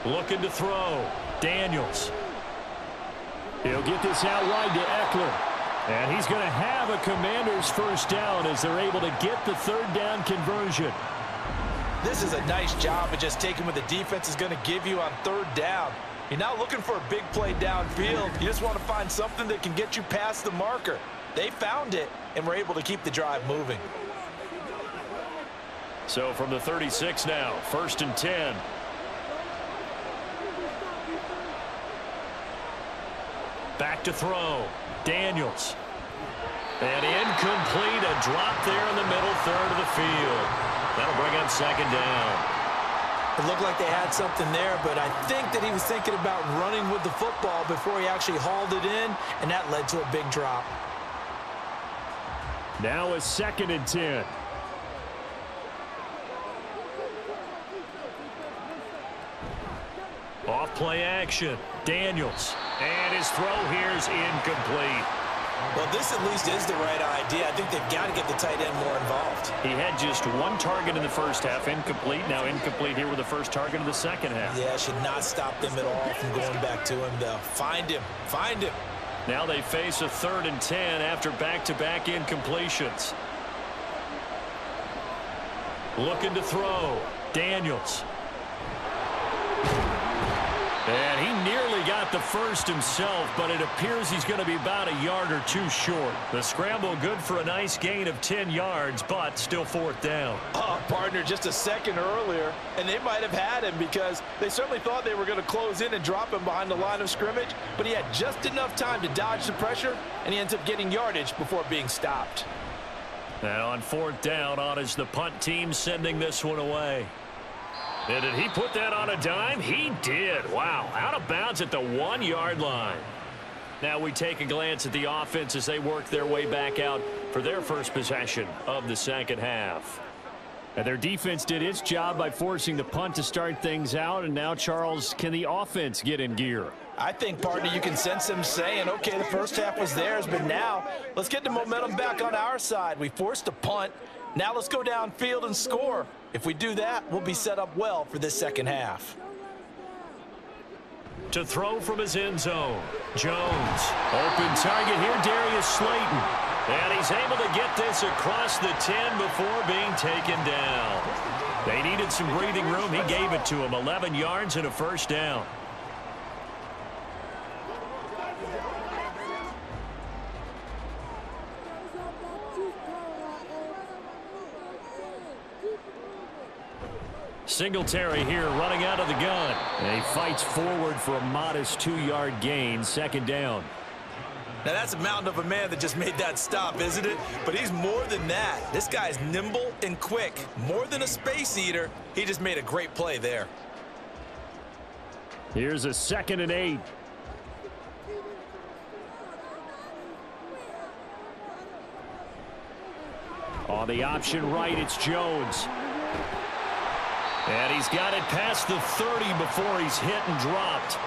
Looking to throw. Daniels. He'll get this out wide to Eckler. And he's going to have a Commanders first down as they're able to get the 3rd down conversion. This is a nice job of just taking what the defense is going to give you on 3rd down. You're not looking for a big play downfield. You just want to find something that can get you past the marker. They found it and were able to keep the drive moving. So from the 36 now, 1st and 10. Back to throw. Daniels. And incomplete. A drop there in the middle 3rd of the field. That'll bring up 2nd down. It looked like they had something there, but I think that he was thinking about running with the football before he actually hauled it in, and that led to a big drop. Now a 2nd and 10. Off play action. Daniels. And his throw here is incomplete. Well, this at least is the right idea. I think they've got to get the tight end more involved. He had just 1 target in the first half, incomplete. Now incomplete here with the first target of the second half. Yeah, should not stop them at all from going back to him, though. Find him. Find him. Now they face a 3rd and 10 after back-to-back incompletions. Looking to throw. Daniels. And he nearly got the first himself, but it appears he's going to be about a yard or 2 short. The scramble good for a nice gain of 10 yards, but still 4th down. Partner, just a second earlier, and they might have had him because they certainly thought they were going to close in and drop him behind the line of scrimmage, but he had just enough time to dodge the pressure, and he ends up getting yardage before being stopped. And on 4th down, on is the punt team sending this one away. And did he put that on a dime? He did. Wow. Out of bounds at the 1-yard line. Now we take a glance at the offense as they work their way back out for their first possession of the second half. And their defense did its job by forcing the punt to start things out. And now, Charles, can the offense get in gear? I think, partner, you can sense them saying, okay, the first half was theirs, but now let's get the momentum back on our side. We forced a punt. Now let's go downfield and score. If we do that, we'll be set up well for this second half. To throw from his end zone, Jones. Open target here, Darius Slayton. And he's able to get this across the 10 before being taken down. They needed some breathing room. He gave it to him. 11 yards and a first down. Singletary here running out of the gun. And he fights forward for a modest 2-yard gain, 2nd down. Now, that's a mountain of a man that just made that stop, isn't it? But he's more than that. This guy's nimble and quick. More than a space eater. He just made a great play there. Here's a 2nd and 8. On the option right, it's Jones. And he's got it past the 30 before he's hit and dropped.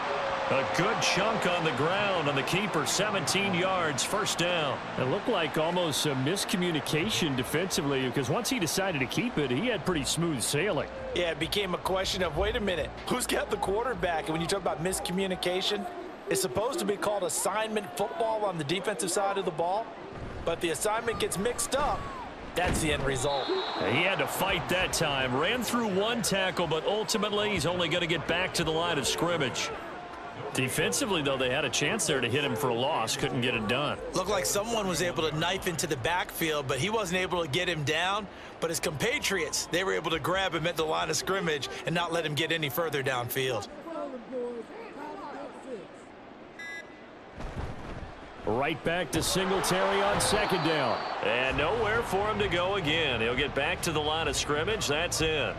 A good chunk on the ground on the keeper, 17 yards, first down. It looked like almost a miscommunication defensively because once he decided to keep it, he had pretty smooth sailing. Yeah, it became a question of, wait a minute, who's got the quarterback? And when you talk about miscommunication, it's supposed to be called assignment football on the defensive side of the ball, but the assignment gets mixed up. That's the end result. He had to fight that time. Ran through one tackle, but ultimately he's only going to get back to the line of scrimmage. Defensively, though, they had a chance there to hit him for a loss. Couldn't get it done. Looked like someone was able to knife into the backfield, but he wasn't able to get him down. But his compatriots, they were able to grab him at the line of scrimmage and not let him get any further downfield. Right back to Singletary on second down. And nowhere for him to go again. He'll get back to the line of scrimmage. That's it.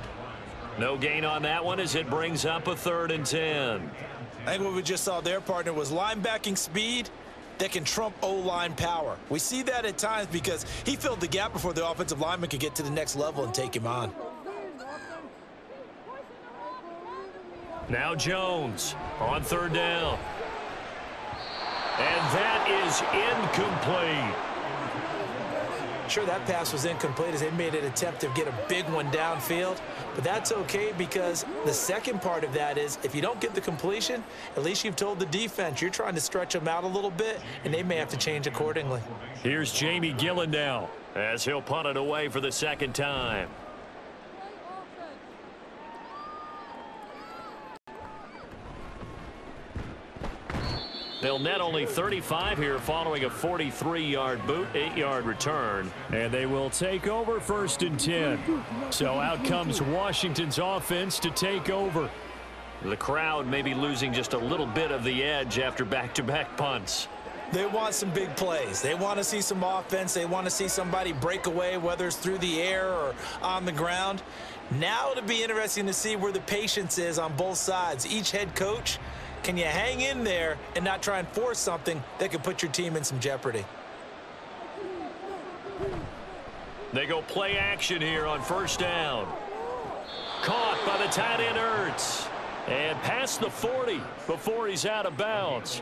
No gain on that one as it brings up a 3rd and 10. I think what we just saw there, partner, was linebacking speed that can trump O-line power. We see that at times because he filled the gap before the offensive lineman could get to the next level and take him on. Now Jones on 3rd down. And that is incomplete. Sure, that pass was incomplete as they made an attempt to get a big one downfield, but that's okay because the second part of that is if you don't get the completion, at least you've told the defense you're trying to stretch them out a little bit, and they may have to change accordingly. Here's Jamie Gillen now as he'll punt it away for the second time. They'll net only 35 here following a 43-yard boot, 8-yard return. And they will take over 1st and 10. So out comes Washington's offense to take over. The crowd may be losing just a little bit of the edge after back-to-back punts. They want some big plays. They want to see some offense. They want to see somebody break away, whether it's through the air or on the ground. Now it'll be interesting to see where the patience is on both sides. Each head coach, can you hang in there and not try and force something that could put your team in some jeopardy? They go play action here on 1st down. Caught by the tight end Ertz. And past the 40 before he's out of bounds.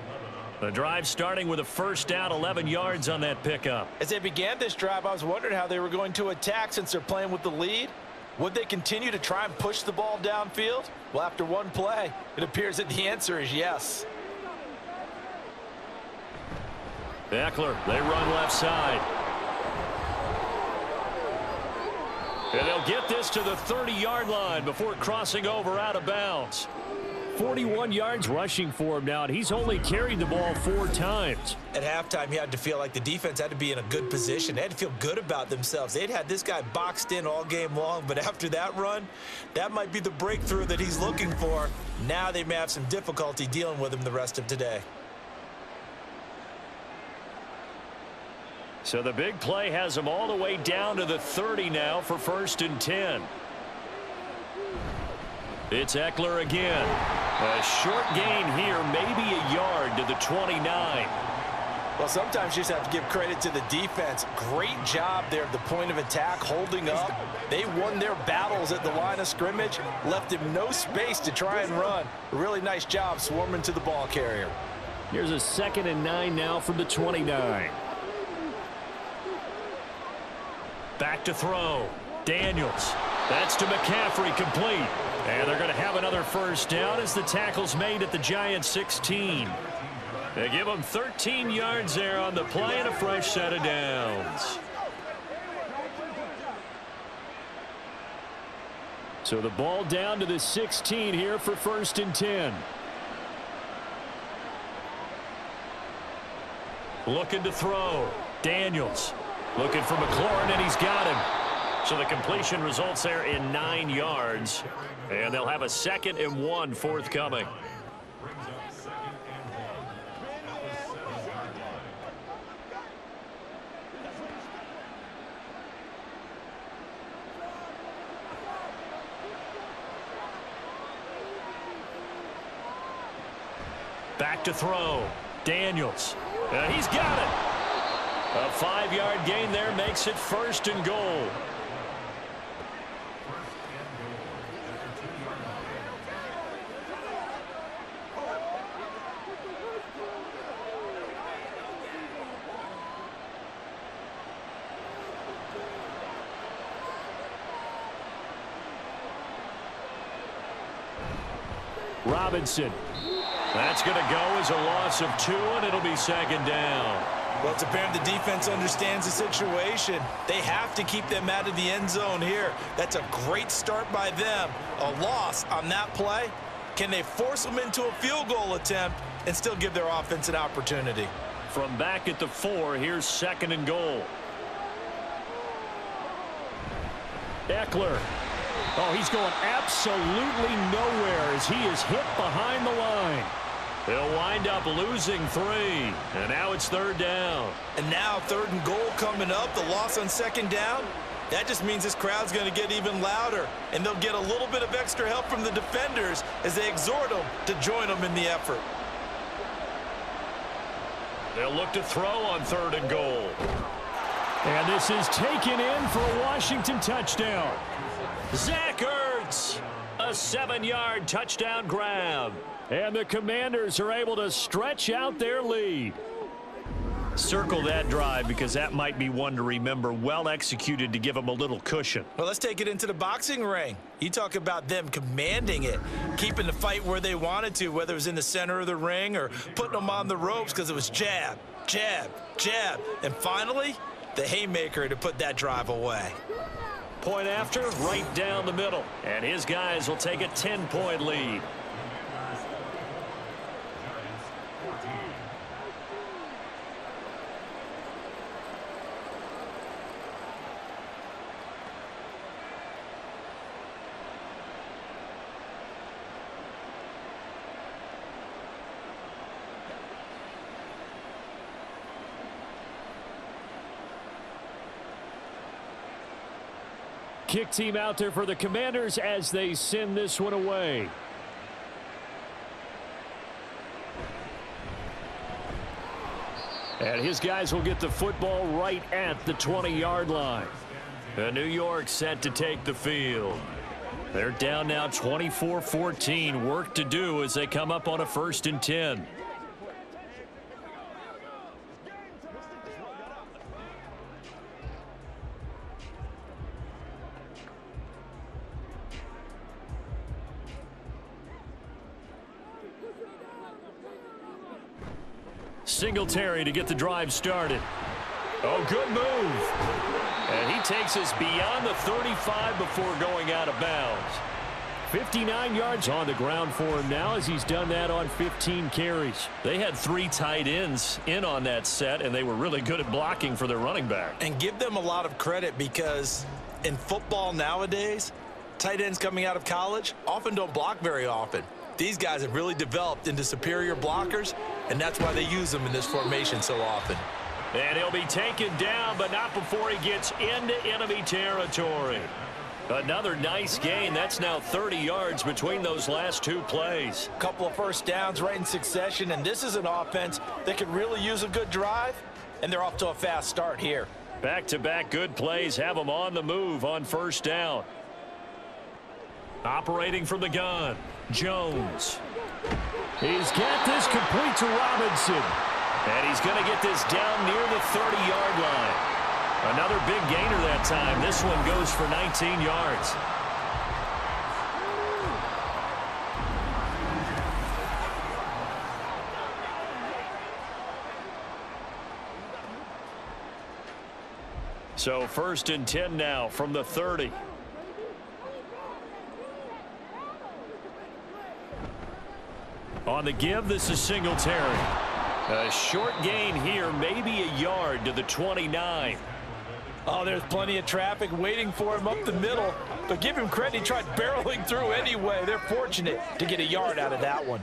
The drive starting with a 1st down, 11 yards on that pickup. As they began this drive, I was wondering how they were going to attack since they're playing with the lead. Would they continue to try and push the ball downfield? Well, after one play, it appears that the answer is yes. Eckler, they run left side. And they'll get this to the 30-yard line before crossing over out of bounds. 41 yards rushing for him now, and he's only carried the ball 4 times. At halftime, you had to feel like the defense had to be in a good position. They had to feel good about themselves. They'd had this guy boxed in all game long, but after that run, that might be the breakthrough that he's looking for. Now they may have some difficulty dealing with him the rest of today. So the big play has him all the way down to the 30 now for 1st and 10. It's Eckler again. A short gain here, maybe a yard to the 29. Well, sometimes you just have to give credit to the defense. Great job there at the point of attack, holding up. They won their battles at the line of scrimmage, left him no space to try and run. A really nice job swarming to the ball carrier. Here's a 2nd and 9 now from the 29. Back to throw. Daniels. That's to McCaffrey, complete. And they're going to have another 1st down as the tackle's made at the Giants' 16. They give them 13 yards there on the play and a fresh set of downs. So the ball down to the 16 here for 1st and 10. Looking to throw. Daniels. Looking for McLaurin, and he's got him. So the completion results there in 9 yards. And they'll have a 2nd and 1 forthcoming. Back to throw. Daniels. He's got it. A 5-yard gain there makes it 1st and goal. Robinson. That's going to go as a loss of 2, and it'll be 2nd down. Well, it's apparent the defense understands the situation. They have to keep them out of the end zone here. That's a great start by them. A loss on that play. Can they force them into a field goal attempt and still give their offense an opportunity? From back at the 4, here's 2nd and goal. Eckler. Oh, he's going absolutely nowhere as he is hit behind the line. They'll wind up losing 3, and now it's 3rd down. And now 3rd and goal coming up, the loss on 2nd down. That just means this crowd's going to get even louder, and they'll get a little bit of extra help from the defenders as they exhort them to join them in the effort. They'll look to throw on 3rd and goal. And this is taken in for a Washington touchdown. Zach Ertz, a 7-yard touchdown grab. And the Commanders are able to stretch out their lead. Circle that drive because that might be one to remember. Well executed to give them a little cushion. Well, let's take it into the boxing ring. You talk about them commanding it, keeping the fight where they wanted to, whether it was in the center of the ring or putting them on the ropes because it was jab, jab, jab. And finally, the haymaker to put that drive away. Point after, right down the middle. And his guys will take a 10-point lead. Kick team out there for the Commanders as they send this one away. And his guys will get the football right at the 20-yard line. And New York set to take the field. They're down now 24-14. Work to do as they come up on a 1st and 10. Singletary to get the drive started. Oh, good move. And he takes us beyond the 35 before going out of bounds. 59 yards on the ground for him now as he's done that on 15 carries. They had 3 tight ends in on that set, and they were really good at blocking for their running back. And give them a lot of credit because in football nowadays, tight ends coming out of college often don't block very often. These guys have really developed into superior blockers, and that's why they use them in this formation so often. And he'll be taken down, but not before he gets into enemy territory. Another nice gain. That's now 30 yards between those last 2 plays. A couple of 1st downs right in succession, and this is an offense that could really use a good drive, and they're off to a fast start here. Back-to-back good plays have them on the move on 1st down. Operating from the gun, Jones. He's got this complete to Robinson. And he's going to get this down near the 30-yard line. Another big gainer that time. This one goes for 19 yards. So 1st and 10 now from the 30. On the give, this is Singletary. A short gain here, maybe a yard to the 29. Oh, there's plenty of traffic waiting for him up the middle. But give him credit, he tried barreling through anyway. They're fortunate to get a yard out of that one.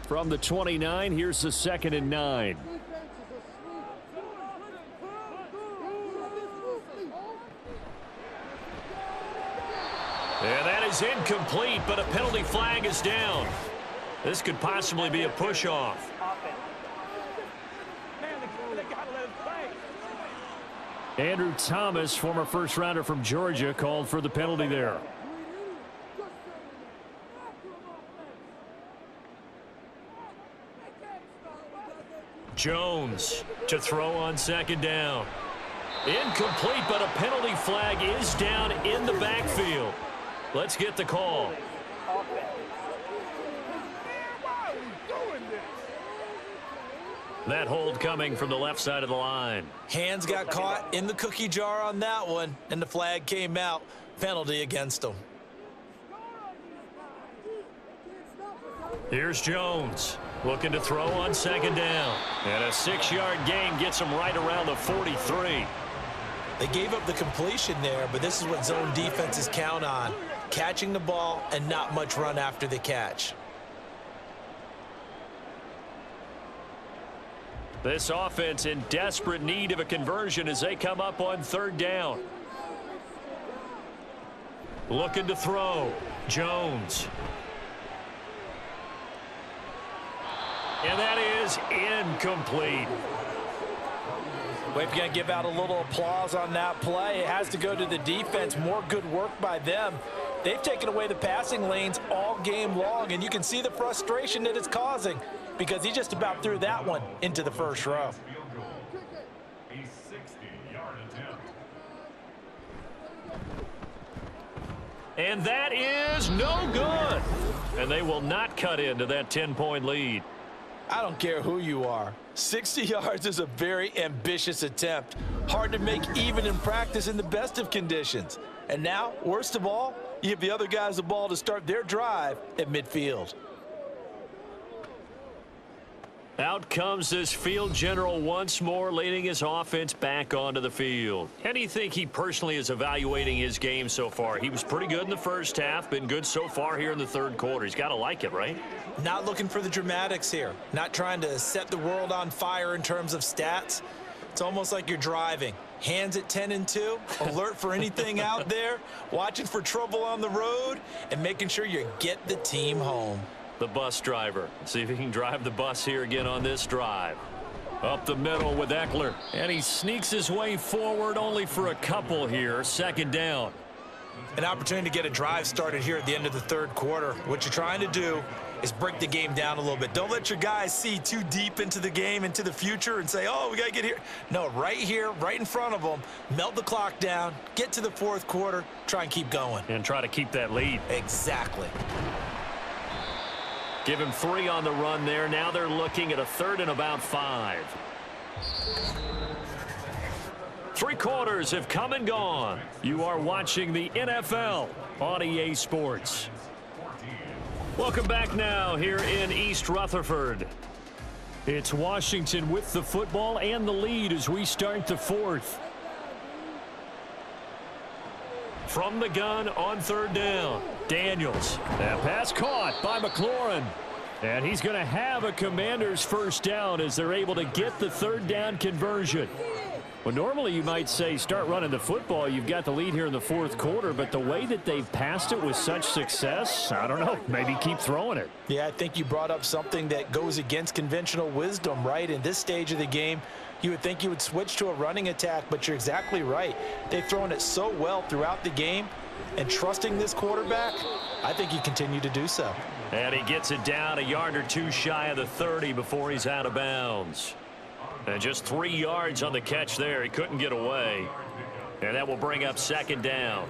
From the 29, here's the 2nd and 9. And that is incomplete, but a penalty flag is down. This could possibly be a push-off. Offense, Andrew Thomas, former first-rounder from Georgia, called for the penalty there. Jones to throw on second down. Incomplete, but a penalty flag is down in the backfield. Let's get the call. That hold coming from the left side of the line. Hands got caught in the cookie jar on that one, and the flag came out. Penalty against them. Here's Jones looking to throw on second down. And a 6-yard gain gets him right around the 43. They gave up the completion there, but this is what zone defenses count on. Catching the ball and not much run after the catch. This offense in desperate need of a conversion as they come up on third down. Looking to throw. Jones. And that is incomplete. We're going to give out a little applause on that play. It has to go to the defense. More good work by them. They've taken away the passing lanes all game long, and you can see the frustration that it's causing because he just about threw that one into the first row. And that is no good. And they will not cut into that 10-point lead. I don't care who you are. 60 yards is a very ambitious attempt. Hard to make even in practice in the best of conditions. And now, worst of all, you give the other guys the ball to start their drive at midfield. Out comes this field general once more, leading his offense back onto the field. How do you think he personally is evaluating his game so far? He was pretty good in the first half, been good so far here in the third quarter. He's got to like it, right? Not looking for the dramatics here. Not trying to set the world on fire in terms of stats. It's almost like you're driving. Hands at 10 and 2, alert for anything out there, watching for trouble on the road, and making sure you get the team home. The bus driver. See if he can drive the bus here again on this drive. Up the middle with Eckler. And he sneaks his way forward only for a couple here. Second down. An opportunity to get a drive started here at the end of the third quarter. What you're trying to do is break the game down a little bit. Don't let your guys see too deep into the game, into the future, and say, oh, we got to get here. No, right here, right in front of them, melt the clock down, get to the fourth quarter, try and keep going. And try to keep that lead. Exactly. Give him 3 on the run there. Now they're looking at a third and about 5. 3 quarters have come and gone. You are watching the NFL on EA Sports. Welcome back now here in East Rutherford. It's Washington with the football and the lead as we start the fourth. From the gun on third down, Daniels. That pass caught by McLaurin. And he's going to have a Commanders first down as they're able to get the third down conversion. Well, normally you might say start running the football. You've got the lead here in the fourth quarter, but the way that they've passed it with such success, I don't know, maybe keep throwing it. Yeah, I think you brought up something that goes against conventional wisdom, right? In this stage of the game, you would think you would switch to a running attack, but you're exactly right. They've thrown it so well throughout the game, and trusting this quarterback, I think you continue to do so. And he gets it down a yard or 2 shy of the 30 before he's out of bounds. And just 3 yards on the catch there. He couldn't get away. And that will bring up second down.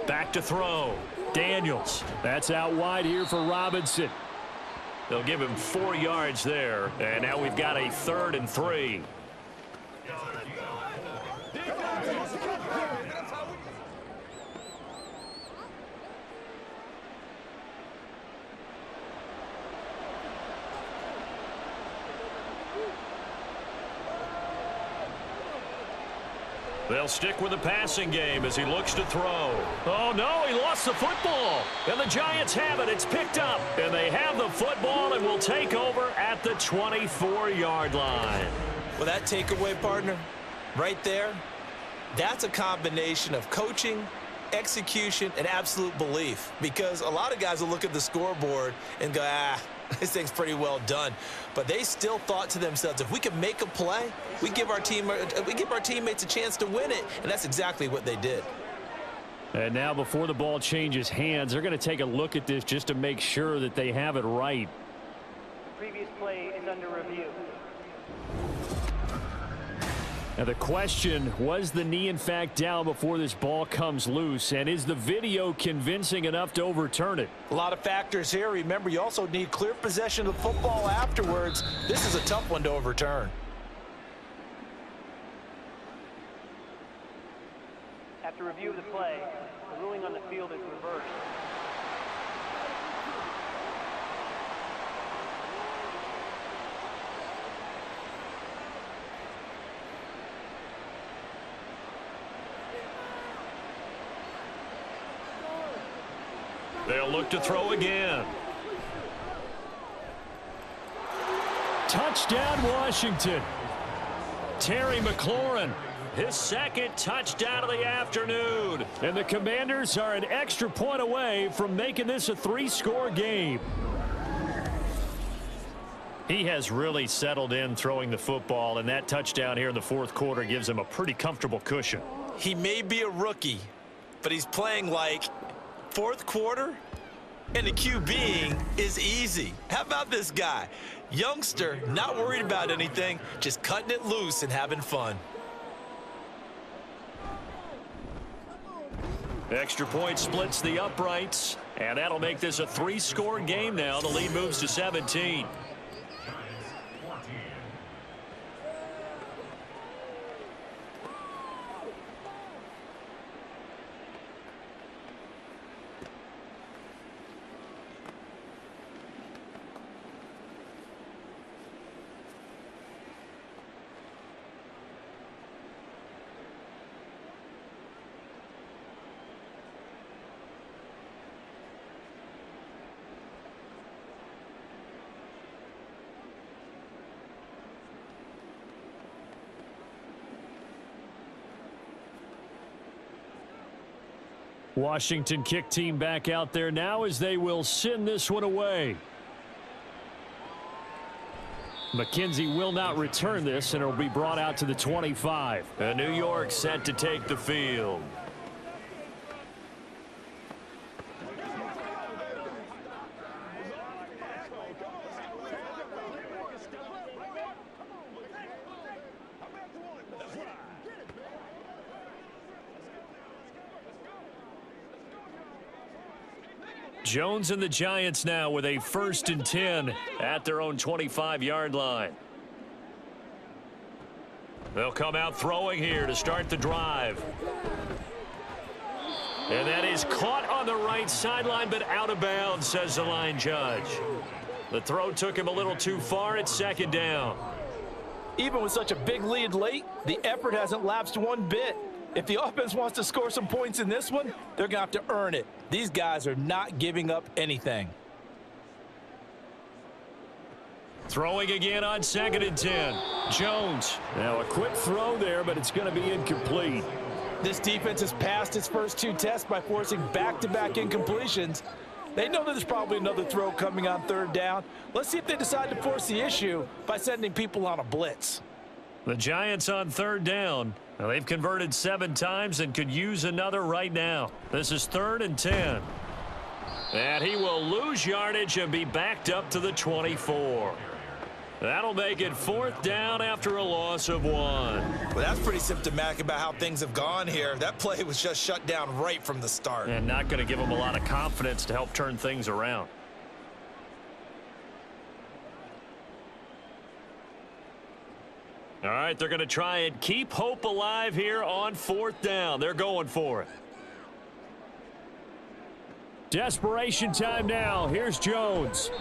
Back to throw. Daniels. That's out wide here for Robinson. They'll give him 4 yards there. And now we've got a 3rd and 3. They'll stick with the passing game as he looks to throw. Oh, no, he lost the football. And the Giants have it. It's picked up. And they have the football and will take over at the 24-yard line. Well, that takeaway, partner, right there, that's a combination of coaching execution, and absolute belief. Because a lot of guys will look at the scoreboard and go, this thing's pretty well done. But they still thought to themselves, if we can make a play, we give our teammates a chance to win it. And that's exactly what they did. And now before the ball changes hands, they're going to take a look at this just to make sure that they have it right. The previous play is under review. Now the question, was the knee in fact down before this ball comes loose? And is the video convincing enough to overturn it? A lot of factors here. Remember, you also need clear possession of the football afterwards. This is a tough one to overturn. After review of the play, the ruling on the field is reversed. They'll look to throw again. Touchdown, Washington. Terry McLaurin, his second touchdown of the afternoon. And the Commanders are an extra point away from making this a 3-score game. He has really settled in throwing the football, and that touchdown here in the fourth quarter gives him a pretty comfortable cushion. He may be a rookie, but he's playing like fourth quarter, and the QBing is easy. How about this guy? Youngster, not worried about anything, just cutting it loose and having fun. Extra point splits the uprights, and that'll make this a 3-score game now. The lead moves to 17. Washington kick team back out there now as they will send this one away. McKenzie will not return this, and it will be brought out to the 25. And New York set to take the field. Jones and the Giants now with a 1st and 10 at their own 25-yard line. They'll come out throwing here to start the drive. And that is caught on the right sideline, but out of bounds, says the line judge. The throw took him a little too far at 2nd down. Even with such a big lead late, the effort hasn't lapsed one bit. If the offense wants to score some points in this one, they're going to have to earn it. These guys are not giving up anything. Throwing again on 2nd and 10. Jones. Now a quick throw there, but it's going to be incomplete. This defense has passed its first 2 tests by forcing back-to-back incompletions. They know that there's probably another throw coming on 3rd down. Let's see if they decide to force the issue by sending people on a blitz. The Giants on 3rd down. Now they've converted 7 times and could use another right now. This is 3rd and 10. And he will lose yardage and be backed up to the 24. That'll make it 4th down after a loss of 1. Well, that's pretty symptomatic about how things have gone here. That play was just shut down right from the start. And not going to give them a lot of confidence to help turn things around. All right, they're going to try and keep hope alive here on 4th down. They're going for it. Desperation time now. Here's Jones.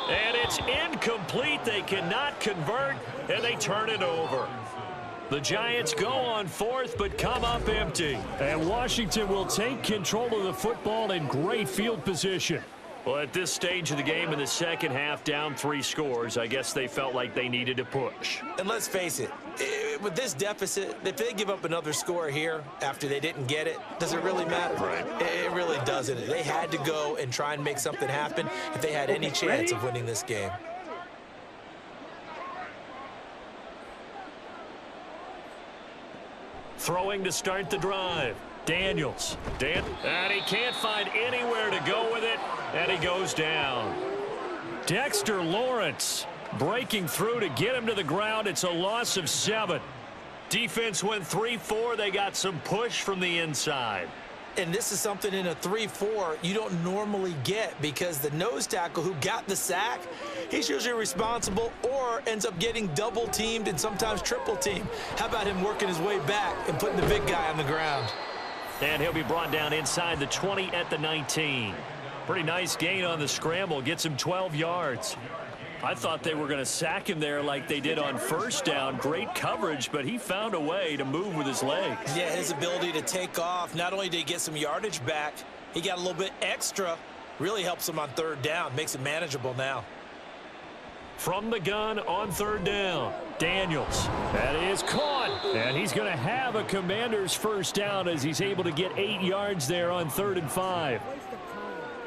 And it's incomplete. They cannot convert, and they turn it over. The Giants go on 4th, but come up empty. And Washington will take control of the football in great field position. Well, at this stage of the game in the second half, down 3 scores, I guess they felt like they needed to push. And let's face it, With this deficit, if they give up another score here after they didn't get it, does it really matter? Right. It really doesn't. They had to go and try and make something happen if they had any chance of winning this game. Throwing to start the drive. Daniels. And he can't find anywhere to go with it, and he goes down. Dexter Lawrence breaking through to get him to the ground. It's a loss of 7. Defense went 3-4. They got some push from the inside. And this is something in a 3-4 you don't normally get, because the nose tackle who got the sack, he's usually responsible or ends up getting double teamed and sometimes triple teamed. How about him working his way back and putting the big guy on the ground? And he'll be brought down inside the 20 at the 19. Pretty nice gain on the scramble. Gets him 12 yards. I thought they were going to sack him there like they did on first down. Great coverage, but he found a way to move with his legs. Yeah, his ability to take off. Not only did he get some yardage back, he got a little bit extra. Really helps him on third down. Makes it manageable now. From the gun on third down, Daniels. That is caught. And he's going to have a Commander's first down as he's able to get 8 yards there on 3rd and 5.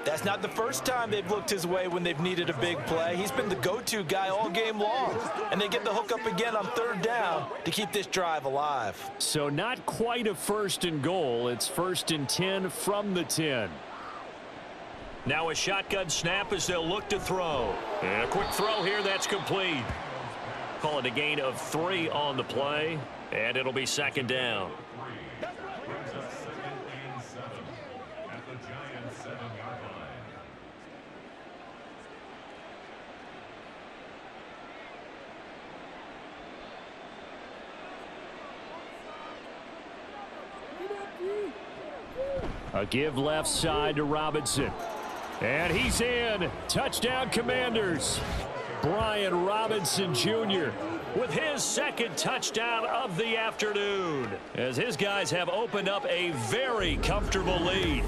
That's not the first time they've looked his way when they've needed a big play. He's been the go-to guy all game long. And they get the hook up again on third down to keep this drive alive. So not quite a 1st and goal. It's 1st and 10 from the 10. Now a shotgun snap as they'll look to throw. And a quick throw here, that's complete. Call it a gain of 3 on the play, and it'll be 2nd down. A give left side to Robinson. And he's in. Touchdown, Commanders. Brian Robinson Jr. with his 2nd touchdown of the afternoon, as his guys have opened up a very comfortable lead.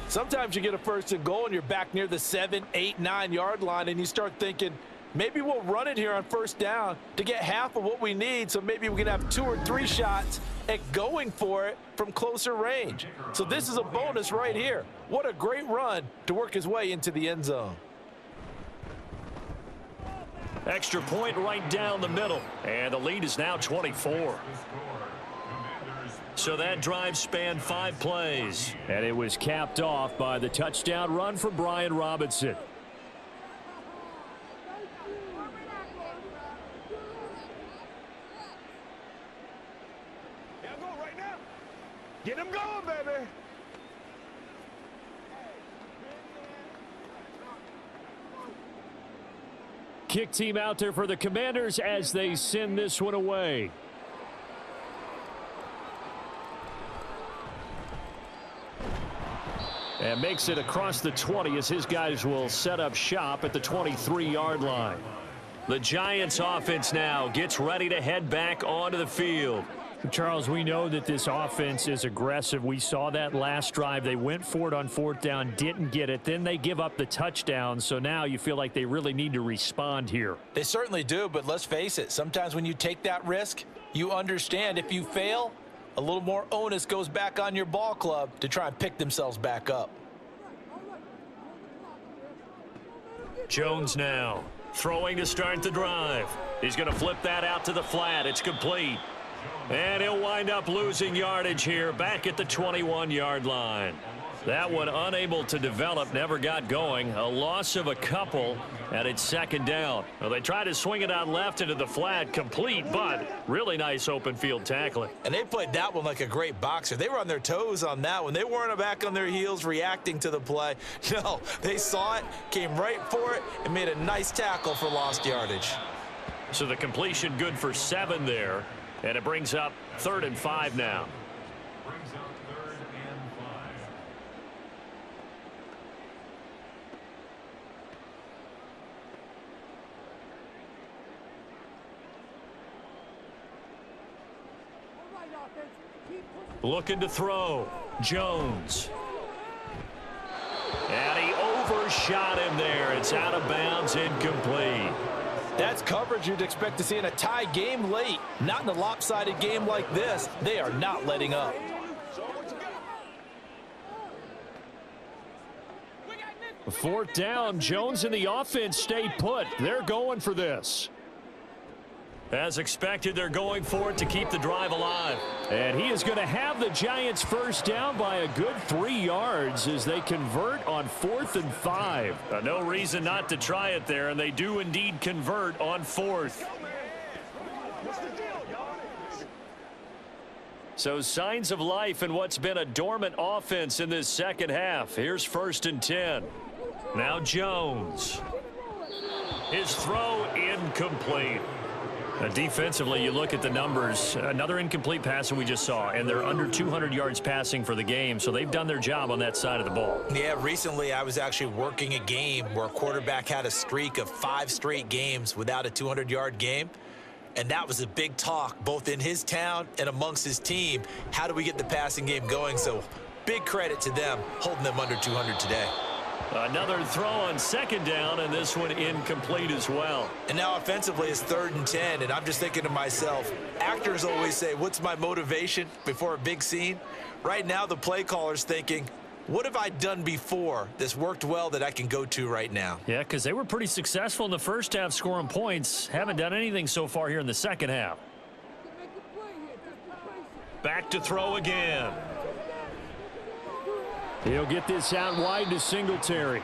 Sometimes you get a 1st and goal and you're back near the 7, 8, 9 yard line, and you start thinking, maybe we'll run it here on 1st down to get half of what we need, so maybe we can have 2 or 3 shots at going for it from closer range. So this is a bonus right here. What a great run to work his way into the end zone. Extra point right down the middle, and the lead is now 24. So that drive spanned 5 plays, and it was capped off by the touchdown run for Brian Robinson. Get him going, baby. Kick team out there for the Commanders as they send this one away. And makes it across the 20 as his guys will set up shop at the 23-yard line. The Giants offense now gets ready to head back onto the field. Charles, we know that this offense is aggressive. We saw that last drive. They went for it on 4th down, didn't get it. Then they give up the touchdown. So now you feel like they really need to respond here. They certainly do, but let's face it. Sometimes when you take that risk, you understand if you fail, a little more onus goes back on your ball club to try and pick themselves back up. Jones now throwing to start the drive. He's going to flip that out to the flat. It's complete. And he'll wind up losing yardage here back at the 21-yard line. That one unable to develop, never got going. A loss of a couple, and it's 2nd down. Well, they tried to swing it out left into the flat, complete, but really nice open field tackling. And they played that one like a great boxer. They were on their toes on that one. They weren't back on their heels reacting to the play. No, they saw it, came right for it, and made a nice tackle for lost yardage. So the completion good for 7 there. And it brings up 3rd and 5 now. Looking to throw. Jones. And he overshot him there. It's out of bounds, incomplete. That's coverage you'd expect to see in a tie game late. Not in a lopsided game like this. They are not letting up. Fourth down, Jones and the offense stayed put. They're going for this. As expected, they're going for it to keep the drive alive. And he is going to have the Giants first down by a good 3 yards as they convert on 4th and 5. No reason not to try it there, and they do indeed convert on 4th. So signs of life in what's been a dormant offense in this second half. Here's 1st and 10. Now Jones. His throw incomplete. Defensively, you look at the numbers. Another incomplete pass that we just saw, and they're under 200 yards passing for the game, so they've done their job on that side of the ball. Yeah, recently I was actually working a game where a quarterback had a streak of 5 straight games without a 200-yard game, and that was a big talk both in his town and amongst his team. How do we get the passing game going? So big credit to them holding them under 200 today. Another throw on 2nd down, and this one incomplete as well. And now offensively it's 3rd and 10, and I'm just thinking to myself, actors always say, what's my motivation before a big scene? Right now the play caller's thinking, what have I done before that's worked well that I can go to right now? Yeah, because they were pretty successful in the first half scoring points. Haven't done anything so far here in the second half. Back to throw again. He'll get this out wide to Singletary.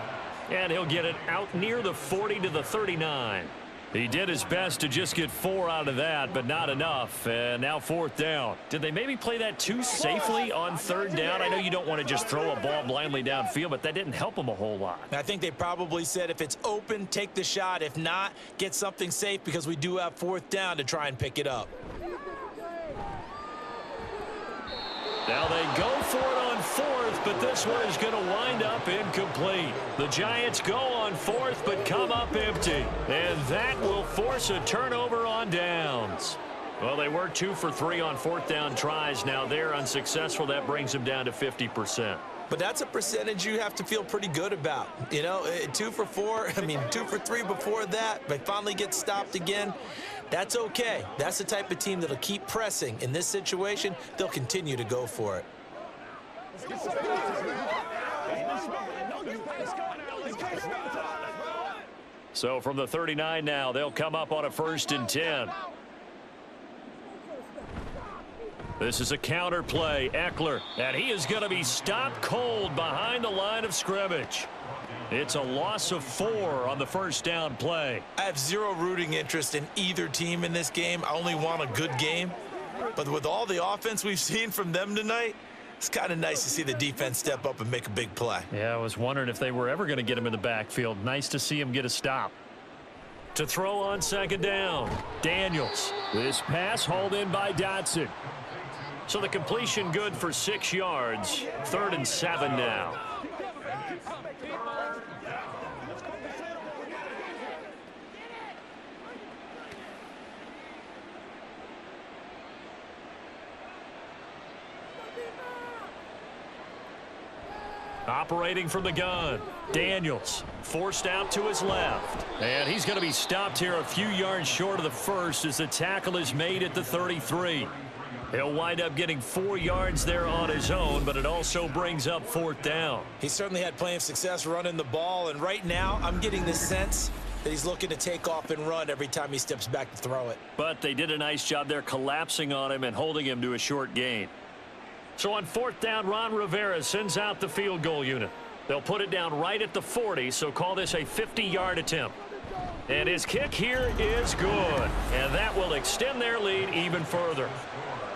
And he'll get it out near the 40 to the 39. He did his best to just get 4 out of that, but not enough. And now 4th down. Did they maybe play that too safely on 3rd down? I know you don't want to just throw a ball blindly downfield, but that didn't help them a whole lot. I think they probably said if it's open, take the shot. If not, get something safe because we do have 4th down to try and pick it up. Now they go for it on 4th, but this one is going to wind up incomplete. The Giants go on 4th, but come up empty. And that will force a turnover on downs. Well, they were 2 for 3 on 4th down tries. Now they're unsuccessful. That brings them down to 50%. But that's a percentage you have to feel pretty good about. You know, 2 for 4, 2 for 3 before that, but finally get stopped again. That's okay. That's the type of team that'll keep pressing. In this situation, they'll continue to go for it. So from the 39 now, they'll come up on a 1st and 10. This is a counter play. Eckler, and he is going to be stopped cold behind the line of scrimmage. It's a loss of 4 on the 1st down play. I have zero rooting interest in either team in this game. I only want a good game. But with all the offense we've seen from them tonight, it's kind of nice to see the defense step up and make a big play. Yeah, I was wondering if they were ever going to get him in the backfield. Nice to see him get a stop. To throw on 2nd down, Daniels. This pass hauled in by Dotson. So the completion good for 6 yards. 3rd and 7 now. Operating from the gun, Daniels forced out to his left. And he's going to be stopped here a few yards short of the 1st as the tackle is made at the 33. He'll wind up getting 4 yards there on his own, but it also brings up 4th down. He certainly had plenty of success running the ball, and right now I'm getting the sense that he's looking to take off and run every time he steps back to throw it. But they did a nice job there collapsing on him and holding him to a short gain. So on 4th down, Ron Rivera sends out the field goal unit. They'll put it down right at the 40, so call this a 50-yard attempt. And his kick here is good, and that will extend their lead even further.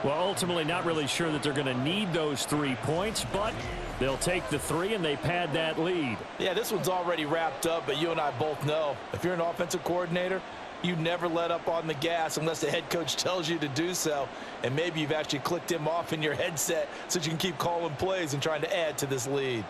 Well, ultimately not really sure that they're going to need those 3 points, but they'll take the 3 and they pad that lead. Yeah, this one's already wrapped up, but you and I both know if you're an offensive coordinator, you never let up on the gas unless the head coach tells you to do so. And maybe you've actually clicked him off in your headset so you can keep calling plays and trying to add to this lead.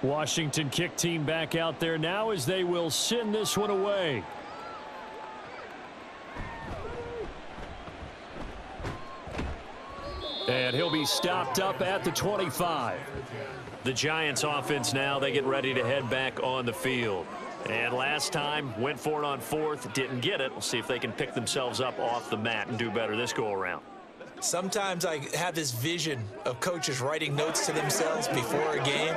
Washington kick team back out there now as they will send this one away. And he'll be stopped up at the 25. The Giants offense now, they get ready to head back on the field. And last time, went for it on fourth, didn't get it. We'll see if they can pick themselves up off the mat and do better this go-around. Sometimes I have this vision of coaches writing notes to themselves before a game,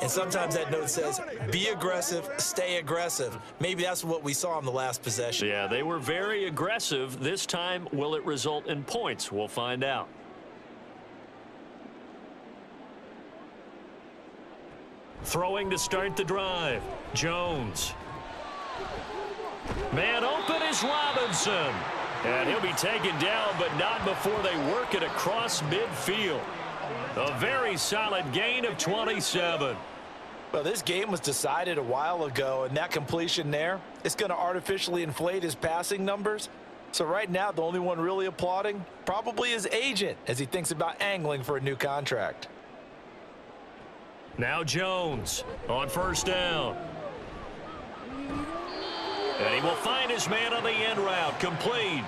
and sometimes that note says, be aggressive, stay aggressive. Maybe that's what we saw in the last possession. Yeah, they were very aggressive. This time, will it result in points? We'll find out. Throwing to start the drive, Jones. Man open is Robinson. And he'll be taken down, but not before they work it across midfield. A very solid gain of 27. Well, this game was decided a while ago, and that completion there, it's going to artificially inflate his passing numbers. So right now, the only one really applauding probably his agent as he thinks about angling for a new contract. Now Jones on first down. And he will find his man on the end route, complete.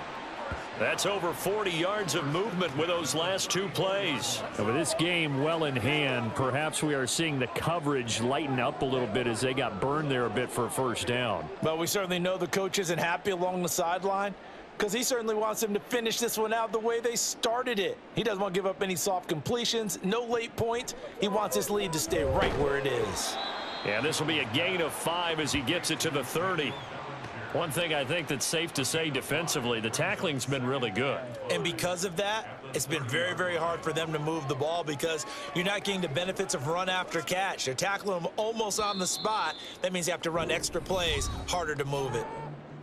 That's over 40 yards of movement with those last two plays. And with this game well in hand, perhaps we are seeing the coverage lighten up a little bit as they got burned there a bit for a first down. But we certainly know the coach isn't happy along the sideline because he certainly wants him to finish this one out the way they started it. He doesn't want to give up any soft completions, no late points. He wants his lead to stay right where it is. Yeah, this will be a gain of 5 as he gets it to the 30. One thing I think that's safe to say defensively, the tackling's been really good. And because of that, it's been very, very hard for them to move the ball because you're not getting the benefits of run after catch. They're tackling them almost on the spot. That means you have to run extra plays, harder to move it.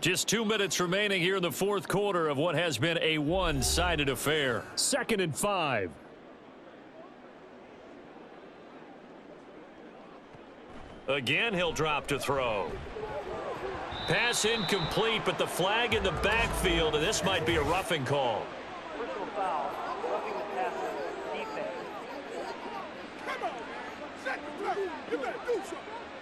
Just 2 minutes remaining here in the fourth quarter of what has been a one-sided affair. 2nd and 5. Again, he'll drop to throw. Pass incomplete, but the flag in the backfield, and this might be a roughing call. Personal foul, roughing the passer, defense.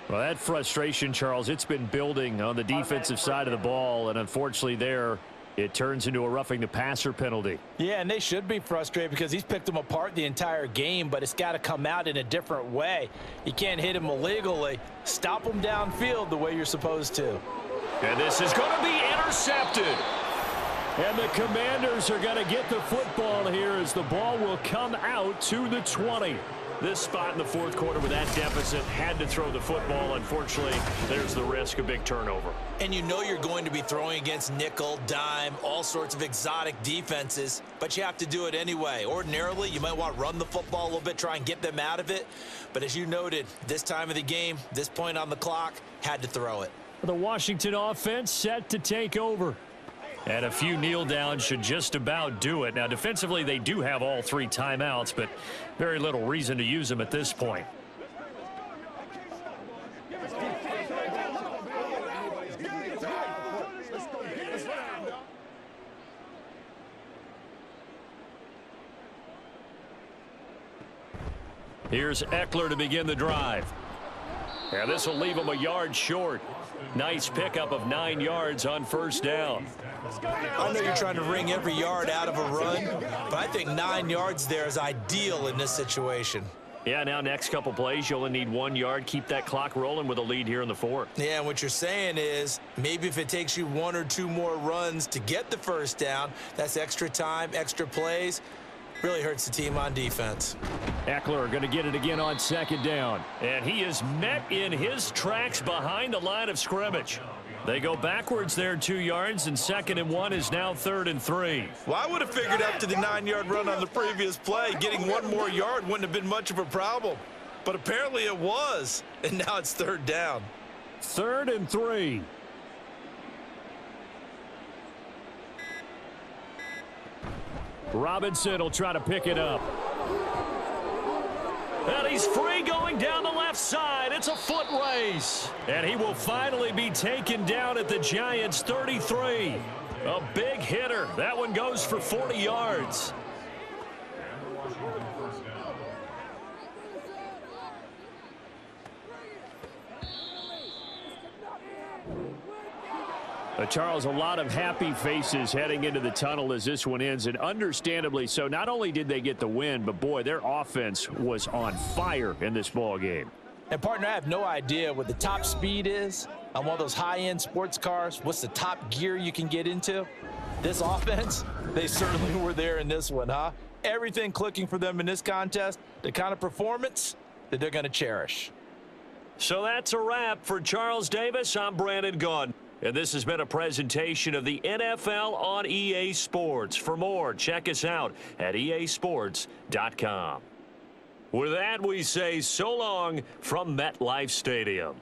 Well, that frustration, Charles, it's been building on the defensive side of the ball, and unfortunately there, it turns into a roughing the passer penalty. Yeah, and they should be frustrated because he's picked them apart the entire game, but it's got to come out in a different way. You can't hit him illegally. Stop him downfield the way you're supposed to. And this is going to be intercepted. And the Commanders are going to get the football here as the ball will come out to the 20. This spot in the fourth quarter with that deficit, had to throw the football. Unfortunately, there's the risk of big turnover. And you know you're going to be throwing against nickel, dime, all sorts of exotic defenses, but you have to do it anyway. Ordinarily, you might want to run the football a little bit, try and get them out of it. But as you noted, this time of the game, this point on the clock, had to throw it. The Washington offense set to take over. And a few kneel downs should just about do it. Now, defensively, they do have all 3 timeouts, but very little reason to use them at this point. Here's Eckler to begin the drive. And this will leave him a yard short. Nice pickup of 9 yards on first down. I know you're trying to wring every yard out of a run, but I think 9 yards there is ideal in this situation. Yeah, now next couple plays, you only need 1 yard. Keep that clock rolling with a lead here in the fourth. Yeah, and what you're saying is maybe if it takes you 1 or 2 more runs to get the first down, that's extra time, extra plays. Really hurts the team on defense. Eckler going to get it again on 2nd down. And he is met in his tracks behind the line of scrimmage. They go backwards there 2 yards, and 2nd and 1 is now 3rd and 3. Well, I would have figured after the 9-yard run on the previous play, getting 1 more yard wouldn't have been much of a problem. But apparently it was, and now it's 3rd down. 3rd and 3. Robinson will try to pick it up. And he's free going down the left side. It's a foot race. And he will finally be taken down at the Giants' 33. A big hitter. That one goes for 40 yards. Charles, a lot of happy faces heading into the tunnel as this one ends, and understandably so. Not only did they get the win, but boy, their offense was on fire in this ball game. And partner, I have no idea what the top speed is on one of those high-end sports cars. What's the top gear you can get into? This offense, they certainly were there in this one, huh? Everything clicking for them in this contest, the kind of performance that they're going to cherish. So that's a wrap for Charles Davis. I'm Brandon Gaudin. And this has been a presentation of the NFL on EA Sports. For more, check us out at easports.com. With that, we say so long from MetLife Stadium.